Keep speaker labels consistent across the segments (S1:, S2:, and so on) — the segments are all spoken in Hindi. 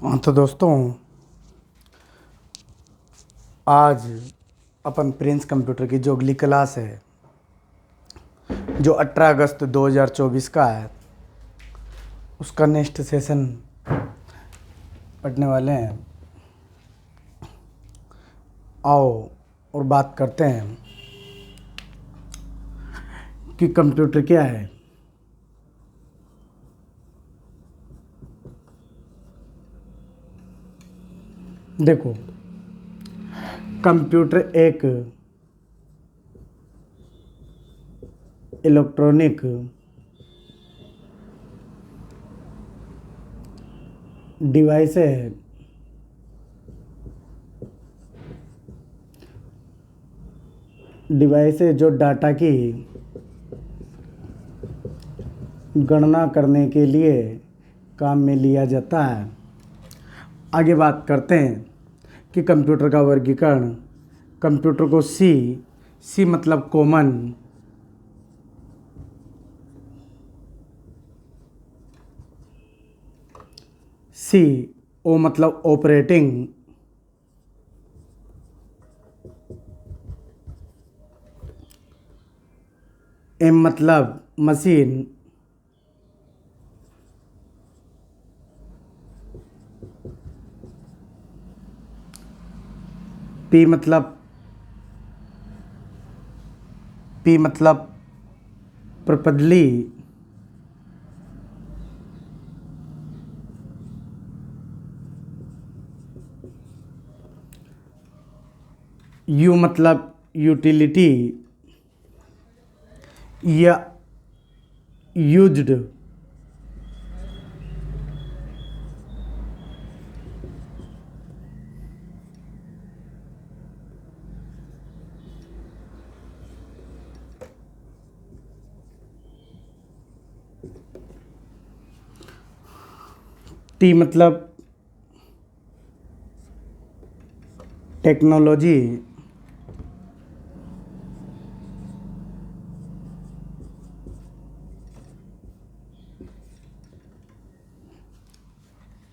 S1: हाँ तो दोस्तों, आज अपन प्रिंस कंप्यूटर की जो अगली क्लास है जो 18 अगस्त 2024 का है उसका नेक्स्ट सेशन पढ़ने वाले हैं। आओ और बात करते हैं कि कंप्यूटर क्या है। देखो, कंप्यूटर एक इलेक्ट्रॉनिक डिवाइस है जो डाटा की गणना करने के लिए काम में लिया जाता है। आगे बात करते हैं कि कंप्यूटर का वर्गीकरण। कंप्यूटर को सी मतलब कॉमन, ओ मतलब ऑपरेटिंग, एम मतलब मशीन, पी मतलब प्रपदली, यू मतलब यूटिलिटी या यूज्ड, टी मतलब टेक्नोलॉजी,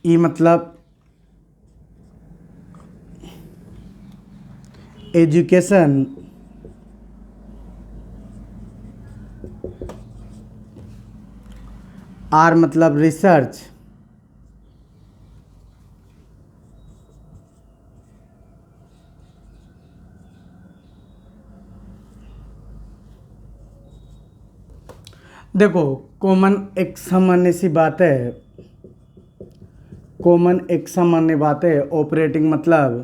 S1: ई मतलब एजुकेशन, आर मतलब रिसर्च, देखो कॉमन एक सामान्य सी बात है। ऑपरेटिंग मतलब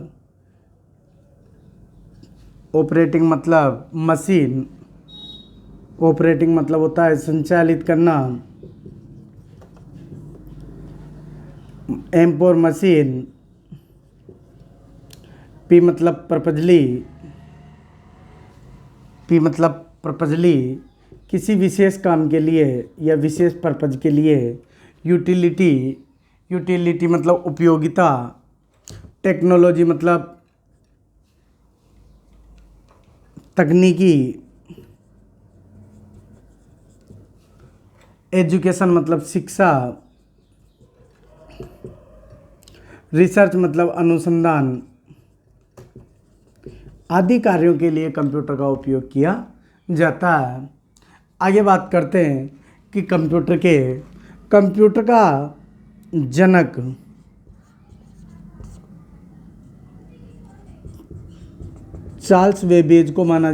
S1: मशीन, ऑपरेटिंग मतलब होता है संचालित करना, एम फॉर मशीन, पी मतलब पर्पजली किसी विशेष काम के लिए या विशेष पर्पज के लिए, यूटिलिटी मतलब उपयोगिता, टेक्नोलॉजी मतलब तकनीकी, एजुकेशन मतलब शिक्षा, रिसर्च मतलब अनुसंधान आदि कार्यों के लिए कंप्यूटर का उपयोग किया जाता है। आगे बात करते हैं कि कंप्यूटर का जनक चार्ल्स बेबेज को माना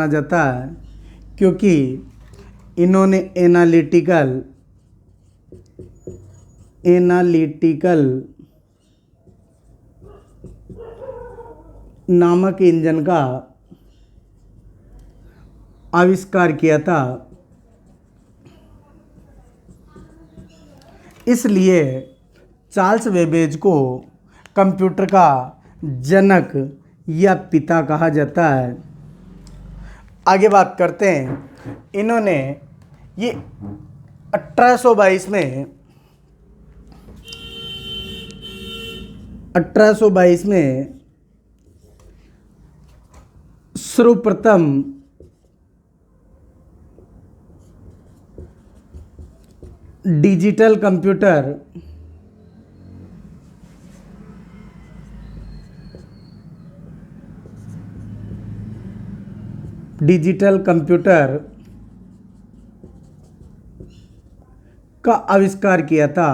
S1: जाता है। क्योंकि इन्होंने एनालिटिकल नामक इंजन का आविष्कार किया था। इसलिए चार्ल्स बेबेज को कंप्यूटर का जनक या पिता कहा जाता है। आगे बात करते हैं, इन्होंने ये 1822 में सर्वप्रथम डिजिटल कंप्यूटर का आविष्कार किया था।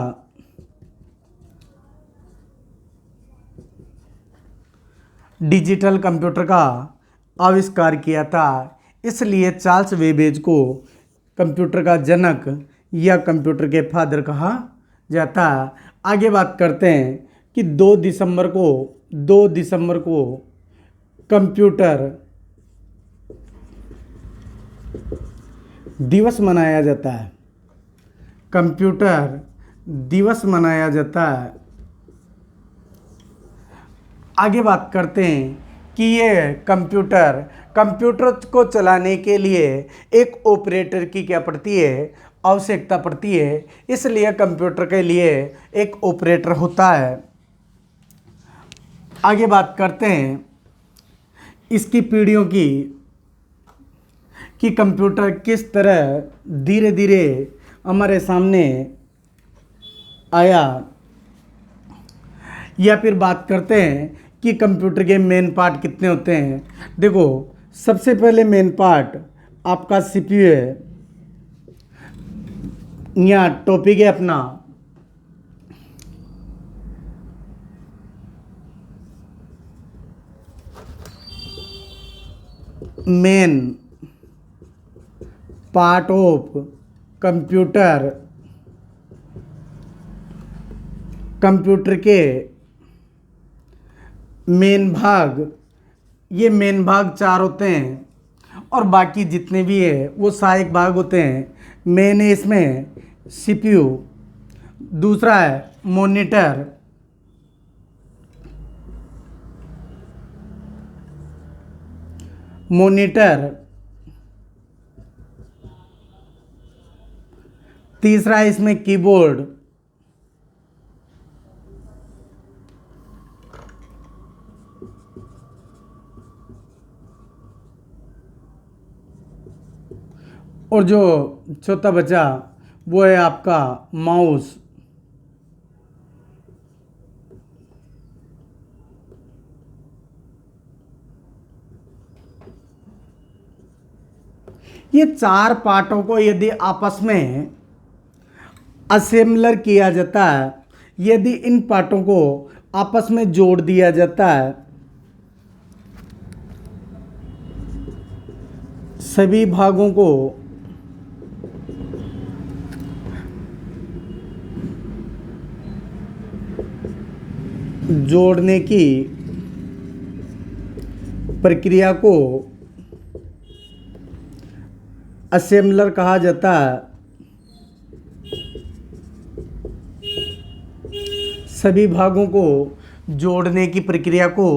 S1: डिजिटल कंप्यूटर का आविष्कार किया था, इसलिए चार्ल्स बेबेज को कंप्यूटर का जनक या कंप्यूटर के फादर कहा जाता है। आगे बात करते हैं कि 2 दिसंबर को कंप्यूटर दिवस मनाया जाता है। कंप्यूटर दिवस मनाया जाता है। आगे बात करते हैं कि ये कंप्यूटर को चलाने के लिए एक ऑपरेटर की क्या पड़ती है, आवश्यकता पड़ती है, इसलिए कंप्यूटर के लिए एक ऑपरेटर होता है। आगे बात करते हैं इसकी पीढ़ियों की, कि कंप्यूटर किस तरह धीरे धीरे हमारे सामने आया, या फिर बात करते हैं कि कंप्यूटर के मेन पार्ट कितने होते हैं। देखो, सबसे पहले मेन पार्ट आपका सीपीयू है, यहाँ टॉपिक है अपना main part of computer. Computer के मेन भाग, ये मेन भाग 4 होते हैं और बाकी जितने भी है वो सहायक भाग होते हैं। मेन है इसमें सीपीयू, दूसरा है मॉनिटर, तीसरा है इसमें कीबोर्ड, और जो चौथा बचा वो है आपका माउस। ये 4 पार्टों को यदि आपस में असेंबलर किया जाता है, यदि इन पार्टों को आपस में जोड़ दिया जाता है, सभी भागों को जोड़ने की प्रक्रिया को असेंबलर कहा जाता है। सभी भागों को जोड़ने की प्रक्रिया को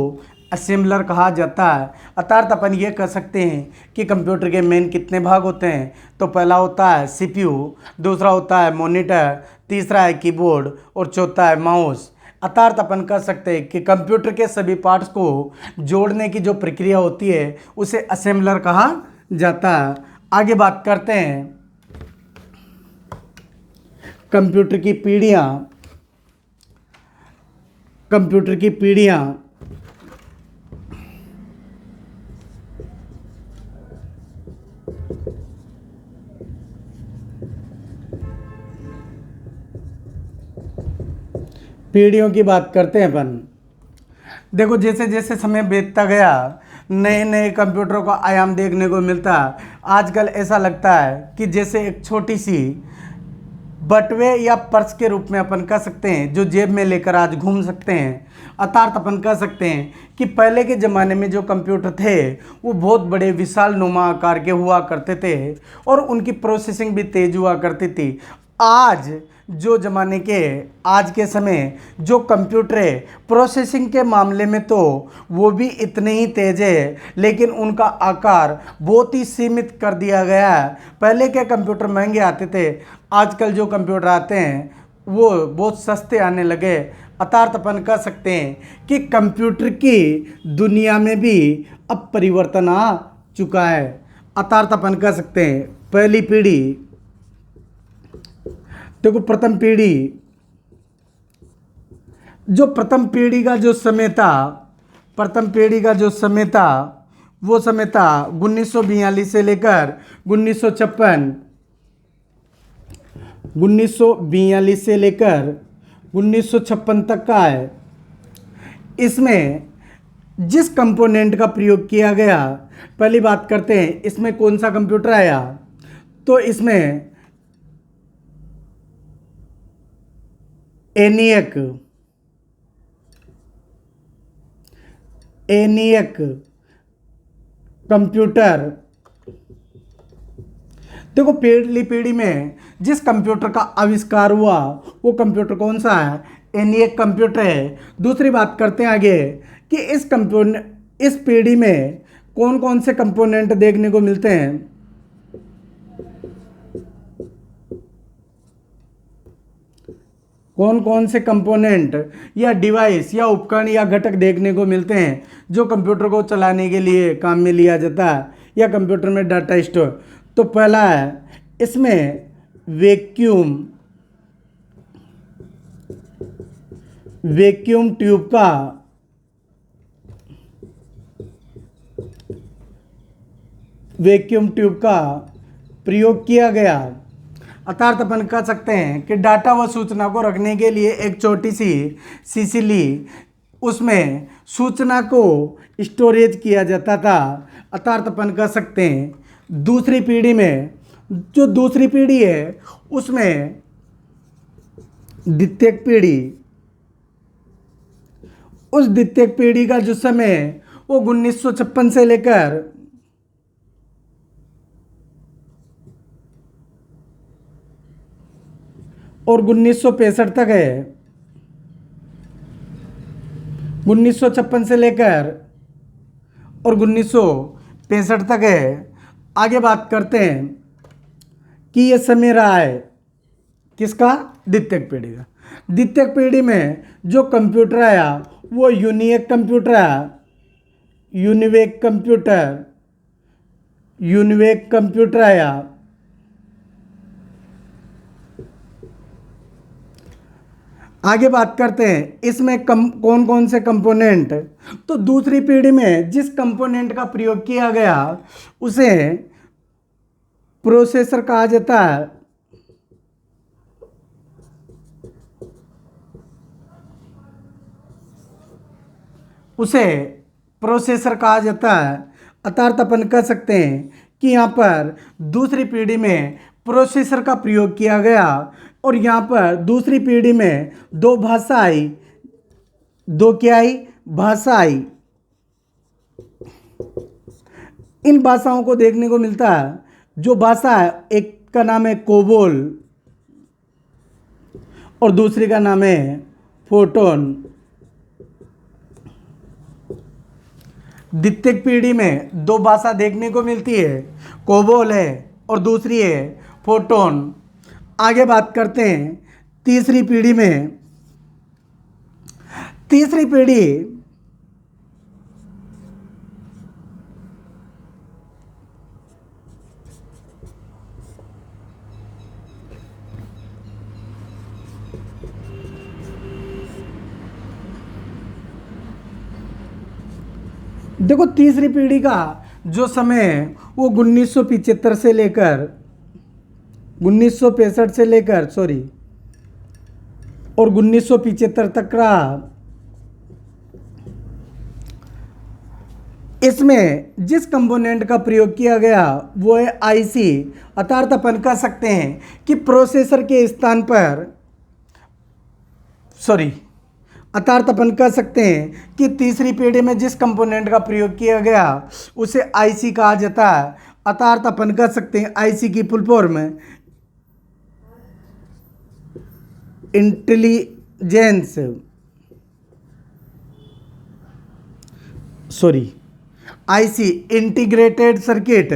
S1: असेंबलर कहा जाता है। अर्थात अपन ये कह सकते हैं कि कंप्यूटर के मेन कितने भाग होते हैं। तो पहला होता है सीपीयू, दूसरा होता है मॉनिटर, तीसरा है कीबोर्ड और चौथा है माउस। अर्थात अपन कह सकते हैं कि कंप्यूटर के सभी पार्ट्स को जोड़ने की जो प्रक्रिया होती है उसे असेंबलर कहा जाता है। आगे बात करते हैं कंप्यूटर की पीढ़ियाँ। कंप्यूटर की पीढ़ियाँ पीढ़ियों की बात करते हैं अपन। देखो, जैसे जैसे समय बीतता गया नए नए कंप्यूटरों का आयाम देखने को मिलता। आजकल ऐसा लगता है कि जैसे एक छोटी सी बटवे या पर्स के रूप में अपन कह सकते हैं, जो जेब में लेकर आज घूम सकते हैं। अर्थात अपन कह सकते हैं कि पहले के ज़माने में जो कंप्यूटर थे वो बहुत बड़े विशाल नुमा आकार के हुआ करते थे और उनकी प्रोसेसिंग भी तेज हुआ करती थी। आज जो ज़माने के आज के समय जो कंप्यूटर है, प्रोसेसिंग के मामले में तो वो भी इतने ही तेज है, लेकिन उनका आकार बहुत ही सीमित कर दिया गया है। पहले के कंप्यूटर महंगे आते थे, आजकल जो कंप्यूटर आते हैं वो बहुत सस्ते आने लगे। अर्थात अपन कह सकते हैं कि कंप्यूटर की दुनिया में भी अब परिवर्तन आ चुका है। अर्थात अपन कह सकते हैं देखो प्रथम पीढ़ी का जो समय था, प्रथम पीढ़ी का जो समय था वो समय था 1942 से लेकर 1956, 1942 से लेकर 1956 तक का है। इसमें जिस कंपोनेंट का प्रयोग किया गया, पहली बात करते हैं इसमें कौन सा कंप्यूटर आया, तो इसमें एनियक कंप्यूटर। देखो पहली पीढ़ी में जिस कंप्यूटर का आविष्कार हुआ वो कंप्यूटर कौन सा है, एनियक कंप्यूटर है। दूसरी बात करते हैं आगे कि इस पीढ़ी में कौन कौन से कंपोनेंट देखने को मिलते हैं। कौन कौन से कंपोनेंट या डिवाइस या उपकरण या घटक देखने को मिलते हैं जो कंप्यूटर को चलाने के लिए काम में लिया जाता है या कंप्यूटर में डाटा स्टोर। तो पहला है इसमें वैक्यूम ट्यूब का प्रयोग किया गया। अर्थात अपन कह सकते हैं कि डाटा व सूचना को रखने के लिए एक छोटी सी शीशी ली, उसमें सूचना को स्टोरेज किया जाता था। अर्थात अपन कह सकते हैं दूसरी पीढ़ी में, जो दूसरी पीढ़ी है उसमें द्वितीयक पीढ़ी, उस द्वितीयक पीढ़ी का जो समय वो 1956 से लेकर 1965 तक है। 1956 से लेकर और 1965 तक है। आगे बात करते हैं कि ये समय रहा है किसका, द्वितीयक पीढ़ी का। द्वितीयक पीढ़ी में जो कंप्यूटर आया वो यूनिवेक कंप्यूटर आया। आगे बात करते हैं इसमें कौन कौन से कंपोनेंट। तो दूसरी पीढ़ी में जिस कंपोनेंट का प्रयोग किया गया उसे प्रोसेसर कहा जाता है। उसे प्रोसेसर कहा जाता है। अर्थात अपन कह सकते हैं कि यहाँ पर दूसरी पीढ़ी में प्रोसेसर का प्रयोग किया गया और यहाँ पर दूसरी पीढ़ी में दो भाषा आई। दो क्या आई, भाषा आई। इन भाषाओं को देखने को मिलता है। जो भाषा है एक का नाम है कोबोल और दूसरी का नाम है फोटोन। द्वितीयक पीढ़ी में दो भाषा देखने को मिलती है, कोबोल है और दूसरी है फोटोन। आगे बात करते हैं तीसरी पीढ़ी में। तीसरी पीढ़ी देखो तीसरी पीढ़ी का जो समय है वो 1965 से लेकर 1965 से लेकर और 1975 तक रहा। इसमें जिस कंपोनेंट का प्रयोग किया गया वो है आईसी। अर्थात अपन कह सकते हैं कि प्रोसेसर के स्थान पर अर्थात अपन कह सकते हैं कि तीसरी पीढ़ी में जिस कंपोनेंट का प्रयोग किया गया उसे आईसी कहा जाता है। अर्थात अपन कह सकते हैं आईसी की फुल फॉर्म है आईसी इंटीग्रेटेड सर्किट।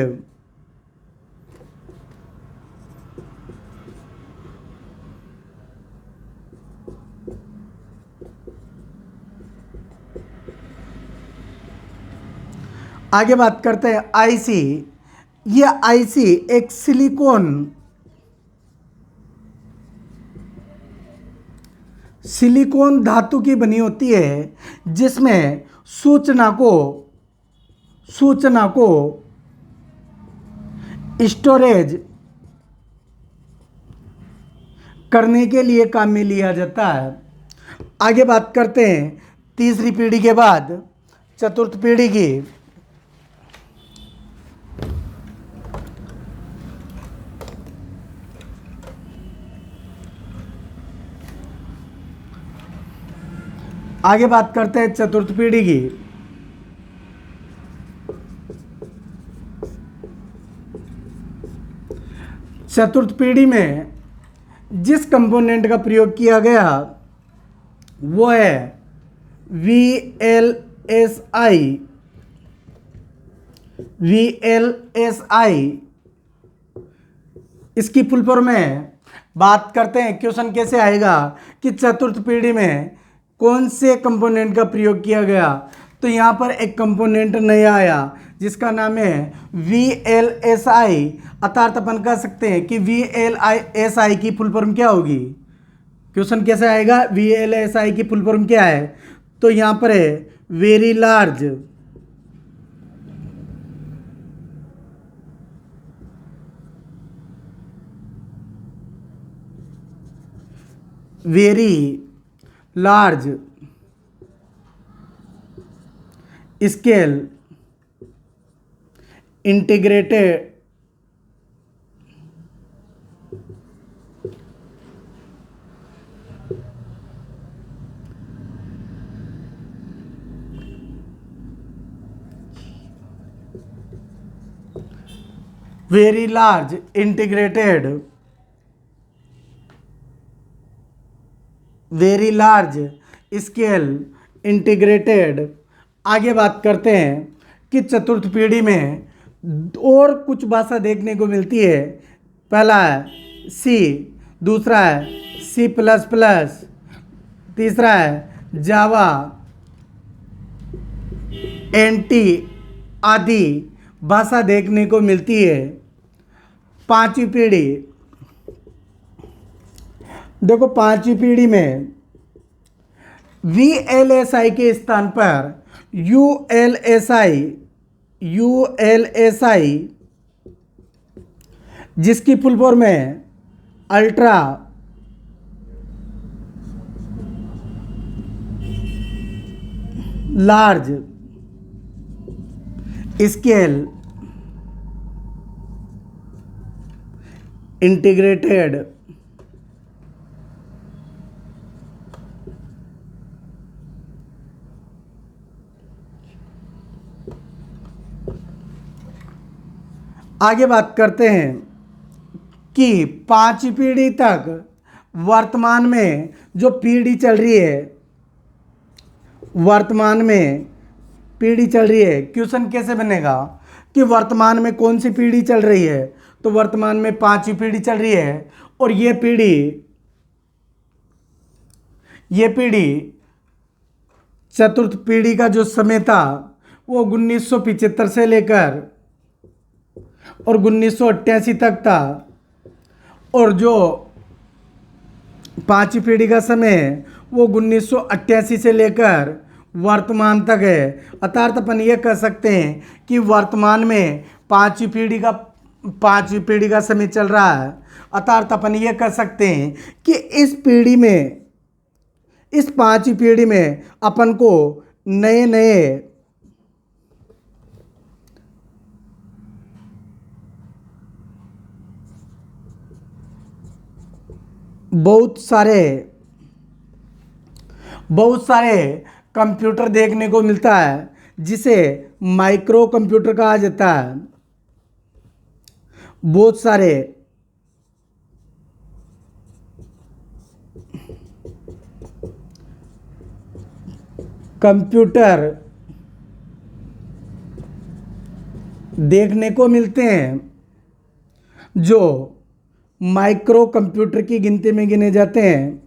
S1: आगे बात करते हैं आईसी। यह आईसी एक सिलिकॉन धातु की बनी होती है, जिसमें सूचना को स्टोरेज करने के लिए काम में लिया जाता है। आगे बात करते हैं तीसरी पीढ़ी के बाद चतुर्थ पीढ़ी की। आगे बात करते हैं चतुर्थ पीढ़ी की। चतुर्थ पीढ़ी में जिस कंपोनेंट का प्रयोग किया गया वो है VLSI। इसकी फुल फॉर्म में बात करते हैं, क्वेश्चन कैसे आएगा कि चतुर्थ पीढ़ी में कौन से कंपोनेंट का प्रयोग किया गया। तो यहाँ पर एक कंपोनेंट नया आया जिसका नाम है VLSI। अर्थात अपन कह सकते हैं कि VLSI की फुल फॉर्म क्या होगी। क्वेश्चन कैसे आएगा, VLSI की फुल फॉर्म क्या है। तो यहाँ पर है very large scale integrated very large scale integrated. आगे बात करते हैं कि चतुर्थ पीढ़ी में और कुछ भाषा देखने को मिलती है। पहला है सी, दूसरा है C++, तीसरा है जावा, NT आदि भाषा देखने को मिलती है। पांचवी पीढ़ी, देखो पांचवी पीढ़ी में VLSI के स्थान पर ULSI जिसकी फुल फॉर्म है अल्ट्रा लार्ज स्केल इंटीग्रेटेड आगे बात करते हैं कि पांचवी पीढ़ी तक वर्तमान में जो पीढ़ी चल रही है, क्वेश्चन कैसे बनेगा कि वर्तमान में कौन सी पीढ़ी चल रही है। तो वर्तमान में पांचवी पीढ़ी चल रही है और ये पीढ़ी चतुर्थ पीढ़ी का जो समय था वो 1975 से लेकर और 1988 तक था, और जो पांचवी पीढ़ी का समय है वो 1988 से लेकर वर्तमान तक है। अर्थात अपन ये कह सकते हैं कि वर्तमान में पांचवी पीढ़ी का समय चल रहा है। अर्थात अपन ये कह सकते हैं कि इस पांचवी पीढ़ी में अपन को नए नए बहुत सारे कंप्यूटर देखने को मिलता है जिसे माइक्रो कंप्यूटर कहा जाता है। बहुत सारे कंप्यूटर देखने को मिलते हैं जो माइक्रो कंप्यूटर की गिनती में गिने जाते हैं,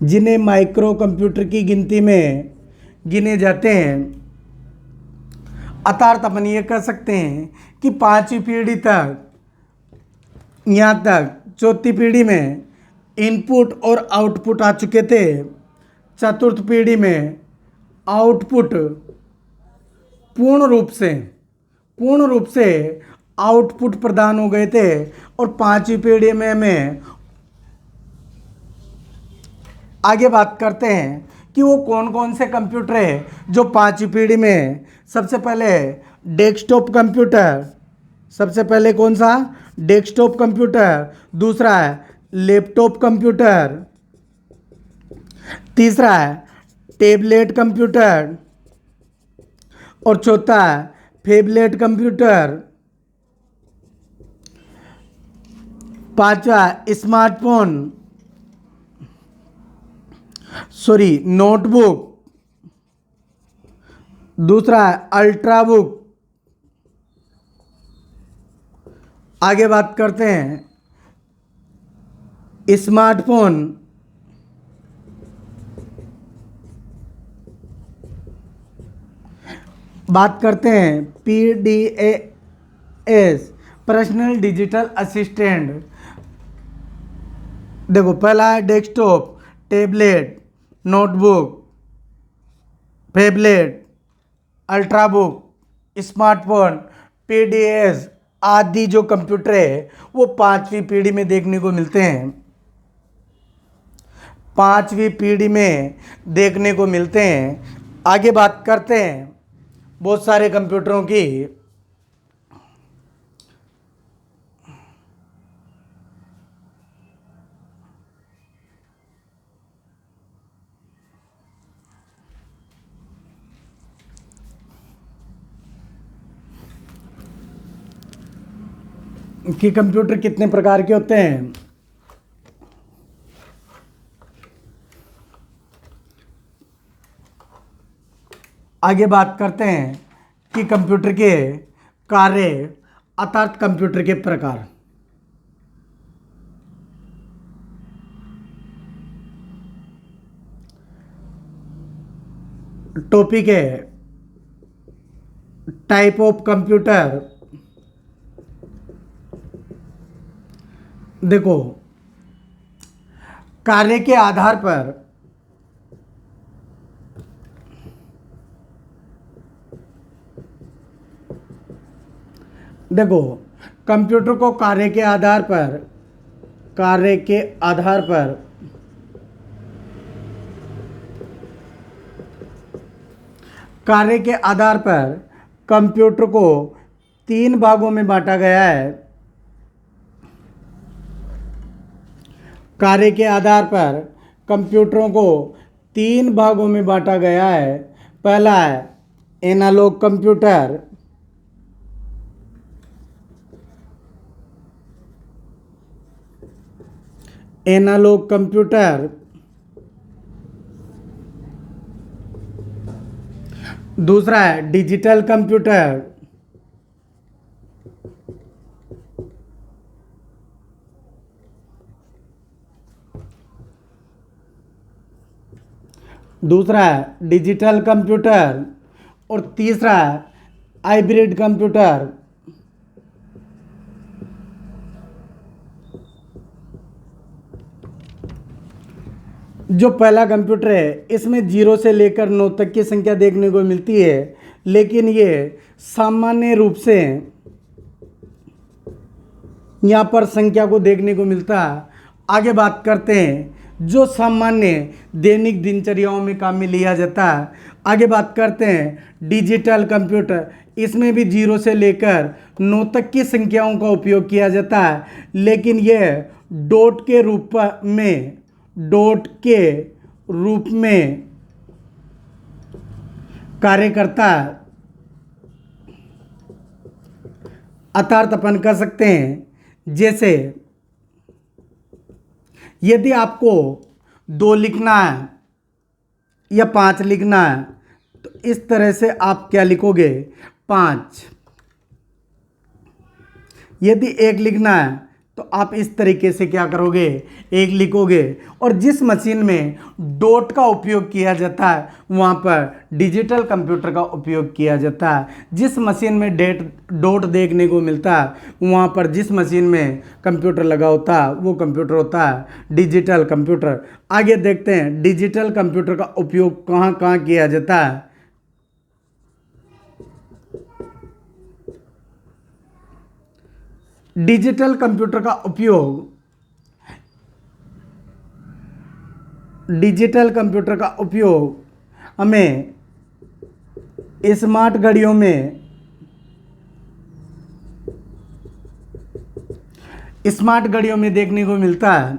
S1: जिन्हें माइक्रो कंप्यूटर की गिनती में गिने जाते हैं। अर्थात अपन ये कह सकते हैं कि पांचवी पीढ़ी तक यहाँ तक चौथी पीढ़ी में इनपुट और आउटपुट आ चुके थे। चतुर्थ पीढ़ी में आउटपुट पूर्ण रूप से आउटपुट प्रदान हो गए थे। और पांचवी पीढ़ी में हमें आगे बात करते हैं कि वो कौन कौन से कंप्यूटर है जो पांचवी पीढ़ी में। सबसे पहले डेस्कटॉप कंप्यूटर, सबसे पहले कौन सा? Desktop computer. दूसरा है लैपटॉप कंप्यूटर। तीसरा है टैबलेट कंप्यूटर। और चौथा है फैबलेट कंप्यूटर। पांचवा नोटबुक। दूसरा है अल्ट्राबुक। आगे बात करते हैं स्मार्टफोन। बात करते हैं PDAS, पर्सनल डिजिटल असिस्टेंट। देखो, पहला है desktop, tablet, notebook, phablet, ultrabook, smartphone, PDAS आदि जो कंप्यूटर है वो पांचवी पीढ़ी में देखने को मिलते हैं। पांचवी पीढ़ी में देखने को मिलते हैं। आगे बात करते हैं बहुत सारे कंप्यूटरों की कंप्यूटर कितने प्रकार के होते हैं। आगे बात करते हैं कि कंप्यूटर के कार्य अर्थात कंप्यूटर के प्रकार। टॉपिक है टाइप ऑफ कंप्यूटर। देखो, कार्य के आधार पर कंप्यूटर को कार्य के आधार पर कंप्यूटर को तीन भागों में बांटा गया है। कार्य के आधार पर कंप्यूटरों को तीन भागों में बांटा गया है। पहला है एनालॉग कंप्यूटर। दूसरा है डिजिटल कंप्यूटर। और तीसरा है हाइब्रिड कंप्यूटर। जो पहला कंप्यूटर है इसमें 0 से लेकर 9 तक की संख्या देखने को मिलती है, लेकिन ये सामान्य रूप से यहाँ पर संख्या को देखने को मिलता है। आगे बात करते हैं जो सामान्य दैनिक दिनचर्याओं में काम में लिया जाता है। आगे बात करते हैं डिजिटल कंप्यूटर। इसमें भी 0 से लेकर 9 तक की संख्याओं का उपयोग किया जाता है, लेकिन यह डॉट के रूप में कार्य करता है। अर्थात अपन कह सकते हैं जैसे यदि आपको 2 लिखना है या 5 लिखना है तो इस तरह से आप क्या लिखोगे? 5। यदि 1 लिखना है तो आप इस तरीके से क्या करोगे, एक लिखोगे। और जिस मशीन में डॉट का उपयोग किया जाता है वहाँ पर डिजिटल कंप्यूटर का उपयोग किया जाता है। जिस मशीन में डॉट देखने को मिलता है वहाँ पर जिस मशीन में कंप्यूटर लगा होता है वो कंप्यूटर होता है डिजिटल कंप्यूटर। आगे देखते हैं डिजिटल कंप्यूटर का उपयोग कहाँ कहाँ किया जाता है। डिजिटल कंप्यूटर का उपयोग, डिजिटल कंप्यूटर का उपयोग हमें स्मार्ट घड़ियों में, स्मार्ट घड़ियों में देखने को मिलता है।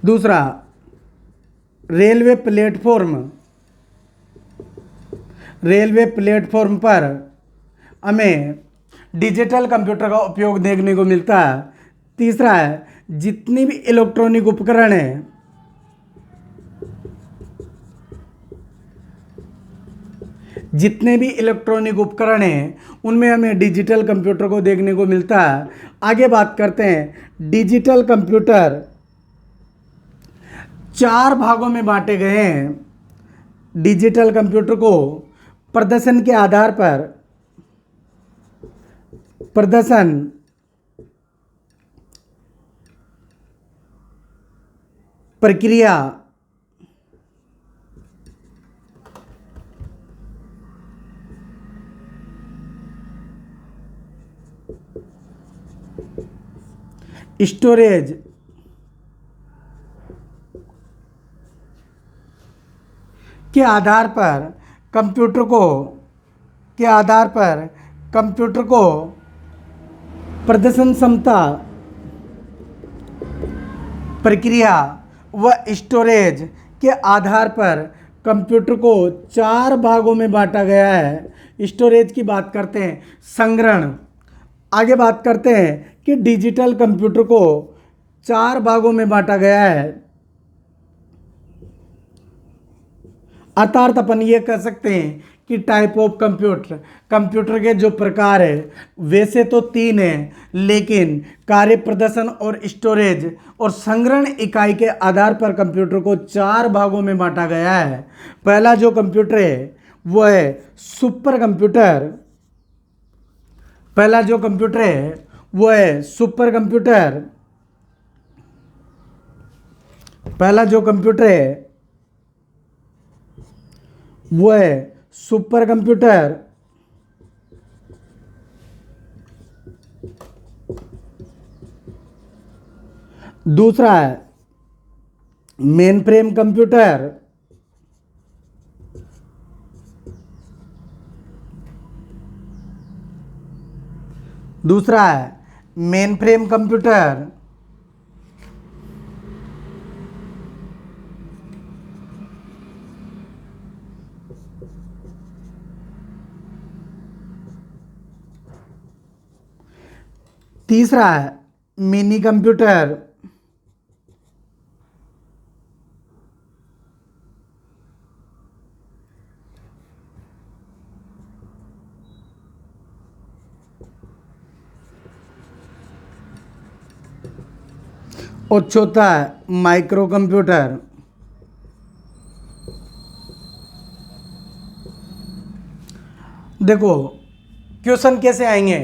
S1: दूसरा, रेलवे प्लेटफॉर्म, रेलवे प्लेटफॉर्म पर हमें डिजिटल कंप्यूटर का उपयोग देखने को मिलता है। तीसरा है, जितनी भी इलेक्ट्रॉनिक उपकरण हैं, जितने भी इलेक्ट्रॉनिक उपकरण हैं उनमें हमें डिजिटल कंप्यूटर को देखने को मिलता है। आगे बात करते हैं, डिजिटल कंप्यूटर 4 भागों में बांटे गए हैं। डिजिटल कंप्यूटर को प्रदर्शन के आधार पर, प्रदर्शन, प्रक्रिया, स्टोरेज के आधार पर कंप्यूटर को, के आधार पर कंप्यूटर को प्रदर्शन क्षमता, प्रक्रिया व स्टोरेज के आधार पर कंप्यूटर को 4 भागों में बांटा गया है। स्टोरेज की बात करते हैं, संग्रहण। आगे बात करते हैं कि डिजिटल कंप्यूटर को 4 भागों में बांटा गया है। अर्थात अपन ये कह सकते हैं कि टाइप ऑफ कंप्यूटर, कंप्यूटर के जो प्रकार है वैसे तो 3 हैं, लेकिन कार्य प्रदर्शन और स्टोरेज और संग्रहण इकाई के आधार पर कंप्यूटर को 4 भागों में बांटा गया है। पहला जो कंप्यूटर है वो है सुपर कंप्यूटर। पहला जो कंप्यूटर है वो है सुपर कंप्यूटर। पहला जो कंप्यूटर है वो है सुपर कंप्यूटर। दूसरा है मेन फ्रेम कंप्यूटर। दूसरा है मेन फ्रेम कंप्यूटर। तीसरा है मिनी कंप्यूटर। और चौथा है माइक्रो कंप्यूटर। देखो क्वेश्चन कैसे आएंगे।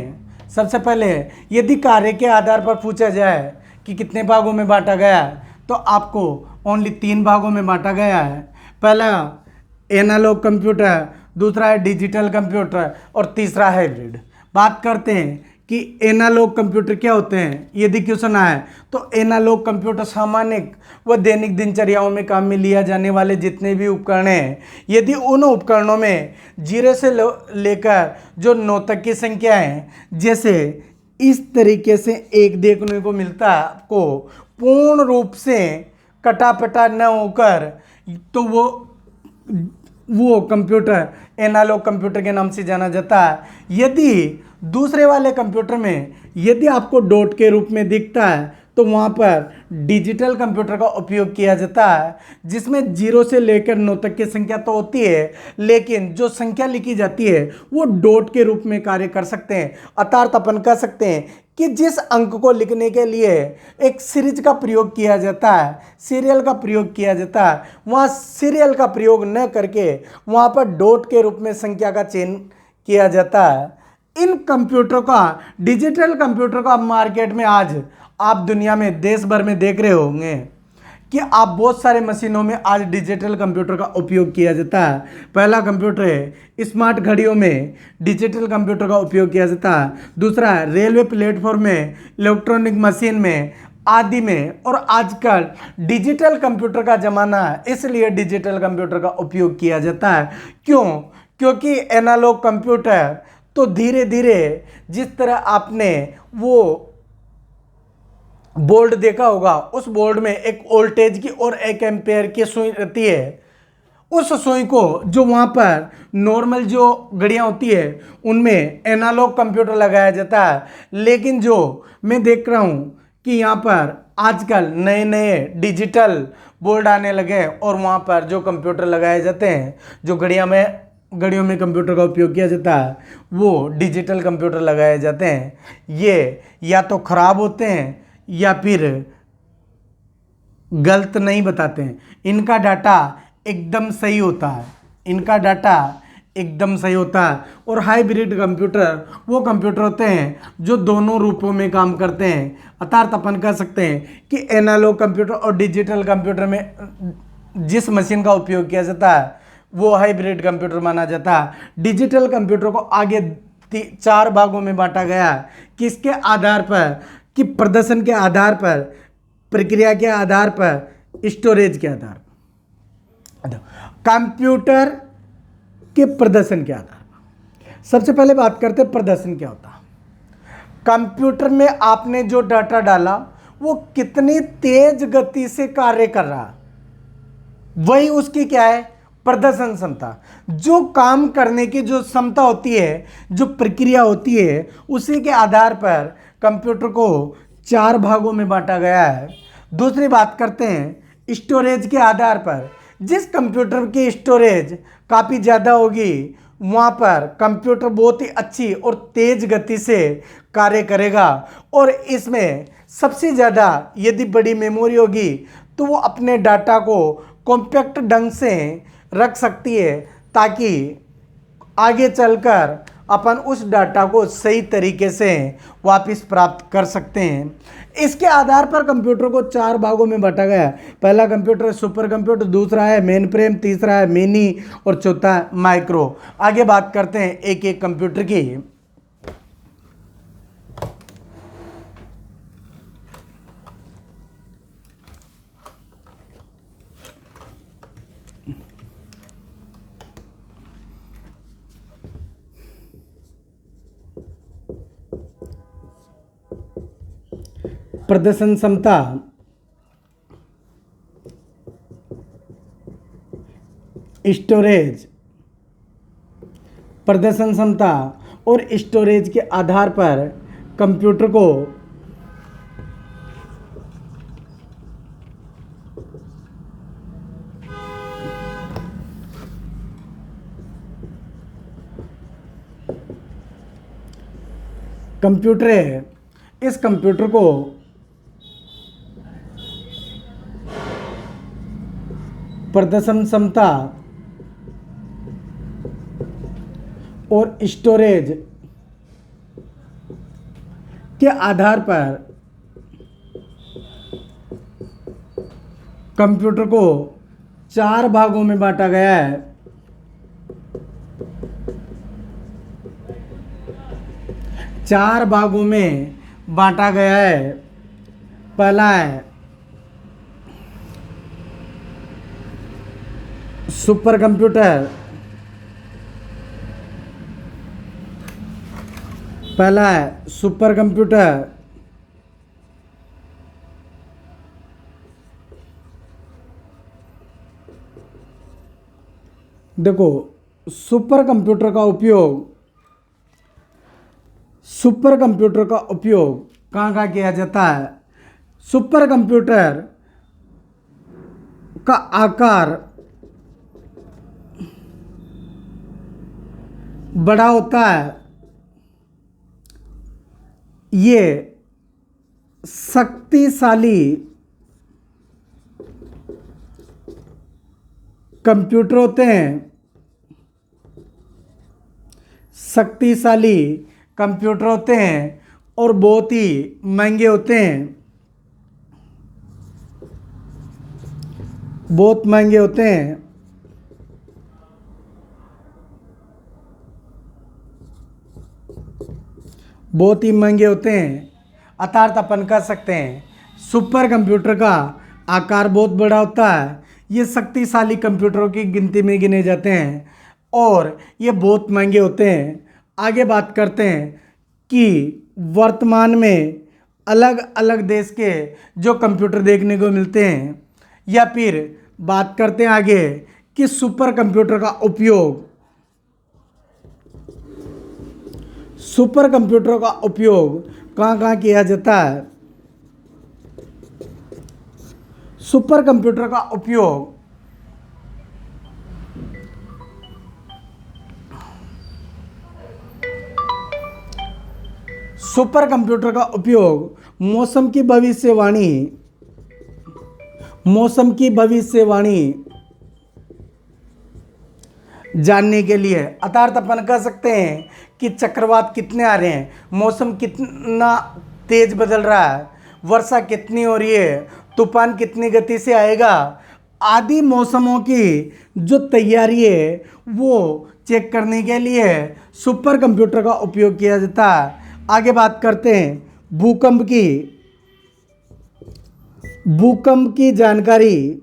S1: सबसे पहले यदि कार्य के आधार पर पूछा जाए कि कितने भागों में बांटा गया है तो आपको ओनली 3 भागों में बांटा गया है। पहला एनालॉग कंप्यूटर, दूसरा है डिजिटल कंप्यूटर और तीसरा हाइब्रिड। बात करते हैं कि एनालॉग कंप्यूटर क्या होते हैं। यदि क्वेश्चन आए तो एनालॉग कंप्यूटर सामान्य व दैनिक दिनचर्याओं में काम में लिया जाने वाले जितने भी उपकरण हैं, यदि उन उपकरणों में 0 से लेकर जो 9 तक की संख्या है, जैसे इस तरीके से एक देखने को मिलता है आपको, पूर्ण रूप से कटापटा न होकर, तो वो कंप्यूटर एनालॉग कंप्यूटर के नाम से जाना जाता है। यदि दूसरे वाले कंप्यूटर में यदि आपको डॉट के रूप में दिखता है तो वहाँ पर डिजिटल कंप्यूटर का उपयोग किया जाता है, जिसमें 0 से लेकर 9 तक की संख्या तो होती है, लेकिन जो संख्या लिखी जाती है वो डॉट के रूप में कार्य कर सकते हैं। अर्थात अपन कह सकते हैं कि जिस अंक को लिखने के लिए एक सीरीज का प्रयोग किया जाता है, सीरियल का प्रयोग किया जाता है, वहाँ सीरियल का प्रयोग न करके वहाँ पर डॉट के रूप में संख्या का चयन किया जाता है। इन कंप्यूटर का, डिजिटल कंप्यूटर का मार्केट में आज आप दुनिया में देश भर में देख रहे होंगे कि आप बहुत सारे मशीनों में आज डिजिटल कंप्यूटर का उपयोग किया जाता है। पहला कंप्यूटर है स्मार्ट घड़ियों में डिजिटल कंप्यूटर का उपयोग किया जाता है। दूसरा है रेलवे प्लेटफॉर्म में, इलेक्ट्रॉनिक मशीन में आदि में। और आजकल डिजिटल कंप्यूटर का ज़माना है, इसलिए डिजिटल कंप्यूटर का उपयोग किया जाता है। क्यों? क्योंकि एनालॉग कंप्यूटर तो धीरे धीरे, जिस तरह आपने वो बोर्ड देखा होगा, उस बोर्ड में एक वोल्टेज की और एक एम्पेयर की सुई रहती है, उस सुई को जो वहाँ पर नॉर्मल जो घड़ियाँ होती है उनमें एनालॉग कंप्यूटर लगाया जाता है। लेकिन जो मैं देख रहा हूँ कि यहाँ पर आजकल नए नए डिजिटल बोर्ड आने लगे और वहाँ पर जो कंप्यूटर लगाए जाते हैं, जो घड़ियों में कंप्यूटर का उपयोग किया जाता है, वो डिजिटल कंप्यूटर लगाए जाते हैं। ये या तो ख़राब होते हैं या फिर गलत नहीं बताते हैं। इनका डाटा एकदम सही होता है, इनका डाटा एकदम सही होता है। और हाइब्रिड कंप्यूटर वो कंप्यूटर होते हैं जो दोनों रूपों में काम करते हैं। अर्थात अपन कह सकते हैं कि एनालॉग कंप्यूटर और डिजिटल कंप्यूटर में जिस मशीन का उपयोग किया जाता है वो हाइब्रिड कंप्यूटर माना जाता है। डिजिटल कंप्यूटर को आगे 4 भागों में बांटा गया है। किसके आधार पर? कि प्रदर्शन के आधार पर, प्रक्रिया के आधार पर, स्टोरेज के आधार पर। कंप्यूटर के प्रदर्शन के आधार पर सबसे पहले बात करते हैं प्रदर्शन क्या होता है। कंप्यूटर में आपने जो डाटा डाला वो कितनी तेज गति से कार्य कर रहा है, वही उसकी क्या है? प्रदर्शन क्षमता। जो काम करने की जो क्षमता होती है, जो प्रक्रिया होती है, उसी के आधार पर कंप्यूटर को 4 भागों में बांटा गया है। दूसरी बात करते हैं स्टोरेज के आधार पर। जिस कंप्यूटर की स्टोरेज काफ़ी ज़्यादा होगी वहाँ पर कंप्यूटर बहुत ही अच्छी और तेज गति से कार्य करेगा। और इसमें सबसे ज़्यादा यदि बड़ी मेमोरी होगी तो वो अपने डाटा को कॉम्पैक्ट ढंग से रख सकती है, ताकि आगे चलकर अपन उस डाटा को सही तरीके से वापस प्राप्त कर सकते हैं। इसके आधार पर कंप्यूटर को 4 भागों में बांटा गया है। पहला कंप्यूटर सुपर कंप्यूटर, दूसरा है मेन फ्रेम, तीसरा है मिनी और चौथा है माइक्रो। आगे बात करते हैं एक एक कंप्यूटर की। प्रदर्शन क्षमता, स्टोरेज, प्रदर्शन क्षमता और स्टोरेज के आधार पर कंप्यूटर को कंप्यूटर है, इस कंप्यूटर को प्रदर्शन क्षमता और स्टोरेज के आधार पर कंप्यूटर को 4 भागों में बांटा गया है। चार भागों में बांटा गया है। पहला है सुपर कंप्यूटर, पहला है सुपर कंप्यूटर, देखो सुपर कंप्यूटर का उपयोग कहाँ कहाँ किया जाता है? सुपर कंप्यूटर का आकार बड़ा होता है, ये शक्तिशाली कंप्यूटर होते हैं, शक्तिशाली कंप्यूटर होते हैं और बहुत ही महंगे होते हैं, बहुत महंगे होते हैं। बहुत ही महंगे होते हैं। अर्थात अपन कह सकते हैं सुपर कंप्यूटर का आकार बहुत बड़ा होता है, ये शक्तिशाली कंप्यूटरों की गिनती में गिने जाते हैं और ये बहुत महंगे होते हैं। आगे बात करते हैं कि वर्तमान में अलग अलग देश के जो कंप्यूटर देखने को मिलते हैं, या फिर बात करते हैं आगे कि सुपर कंप्यूटर का उपयोग, सुपर कंप्यूटर का उपयोग कहाँ कहाँ किया जाता है। सुपर कंप्यूटर का उपयोग सुपर कंप्यूटर का उपयोग मौसम की भविष्यवाणी, मौसम की भविष्यवाणी जानने के लिए, अर्थात अपन कह सकते हैं कि चक्रवात कितने आ रहे हैं, मौसम कितना तेज बदल रहा है, वर्षा कितनी हो रही है, तूफान कितनी गति से आएगा, आदि मौसमों की जो तैयारी है वो चेक करने के लिए सुपर कंप्यूटर का उपयोग किया जाता है। आगे बात करते हैं भूकंप की, भूकंप की जानकारी,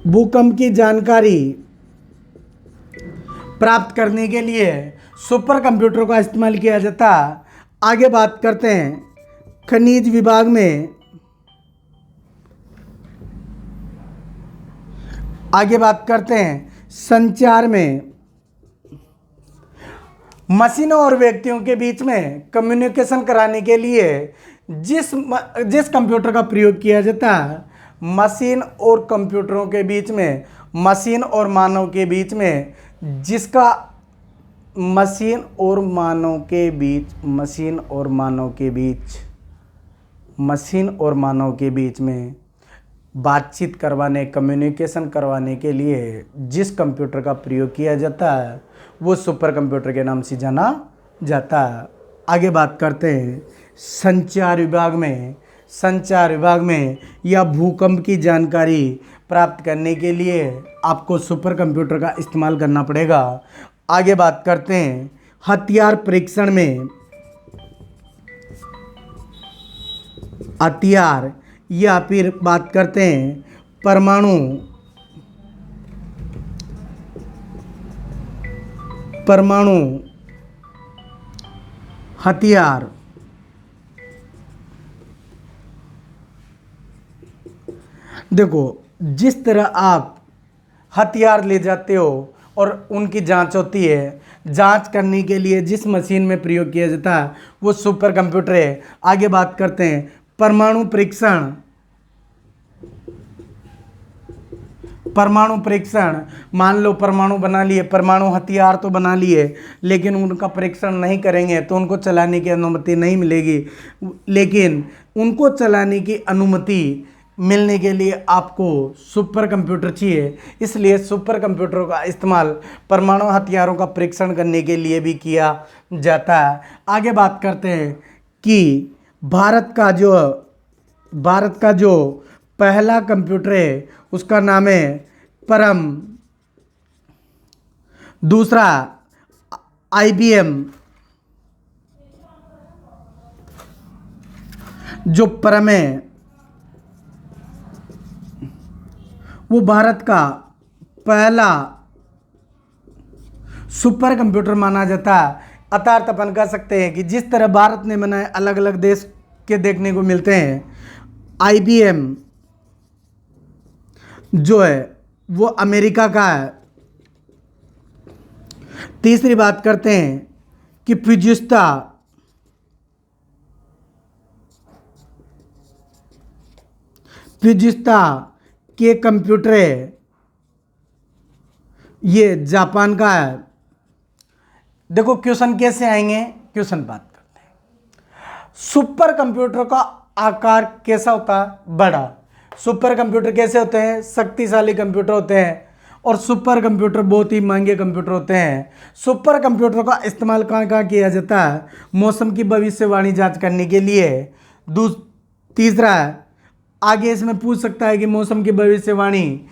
S1: भूकंप की जानकारी प्राप्त करने के लिए सुपर कंप्यूटर का इस्तेमाल किया जाता है। आगे बात करते हैं खनिज विभाग में, आगे बात करते हैं संचार में, मशीनों और व्यक्तियों के बीच में कम्युनिकेशन कराने के लिए जिस कंप्यूटर का प्रयोग किया जाता है, मशीन और कंप्यूटरों के बीच में, मशीन और मानव के बीच में, जिसका मशीन और मानव के बीच, मशीन और मानव के बीच, मशीन और मानव के बीच में बातचीत करवाने, कम्युनिकेशन करवाने के लिए जिस कंप्यूटर का प्रयोग किया जाता है वो सुपर कंप्यूटर के नाम से जाना जाता है। आगे बात करते हैं संचार विभाग में, संचार विभाग में या भूकंप की जानकारी प्राप्त करने के लिए आपको सुपर कंप्यूटर का इस्तेमाल करना पड़ेगा। आगे बात करते हैं हथियार परीक्षण में, हथियार या फिर बात करते हैं परमाणु, परमाणु हथियार। देखो जिस तरह आप हथियार ले जाते हो और उनकी जांच होती है, जांच करने के लिए जिस मशीन में प्रयोग किया जाता है वो सुपर कंप्यूटर है। आगे बात करते हैं परमाणु परीक्षण, परमाणु परीक्षण, मान लो परमाणु बना लिए, परमाणु हथियार तो बना लिए, लेकिन उनका परीक्षण नहीं करेंगे तो उनको चलाने की अनुमति नहीं मिलेगी। लेकिन उनको चलाने की अनुमति मिलने के लिए आपको सुपर कंप्यूटर चाहिए, इसलिए सुपर कंप्यूटरों का इस्तेमाल परमाणु हथियारों का परीक्षण करने के लिए भी किया जाता है। आगे बात करते हैं कि भारत का जो पहला कंप्यूटर है उसका नाम है परम, दूसरा IBM, जो परम है वो भारत का पहला सुपर कंप्यूटर माना जाता है। अर्थात अपन कह सकते हैं कि जिस तरह भारत ने बनाए अलग अलग देश के देखने को मिलते हैं, IBM जो है वो अमेरिका का है। तीसरी बात करते हैं कि फिजिस्ता फ्यूजिस्ता के कंप्यूटर है, ये जापान का है। देखो क्वेश्चन कैसे आएंगे, क्वेश्चन बात करते हैं। सुपर कंप्यूटर का आकार कैसा होता है, बड़ा। सुपर कंप्यूटर कैसे होते हैं, शक्तिशाली कंप्यूटर होते हैं। और सुपर कंप्यूटर बहुत ही महंगे कंप्यूटर होते हैं। सुपर कंप्यूटर का इस्तेमाल कहाँ कहाँ किया जाता है, मौसम की भविष्यवाणी जांच करने के लिए। तीसरा है, आगे इसमें पूछ सकता है कि मौसम की भविष्यवाणी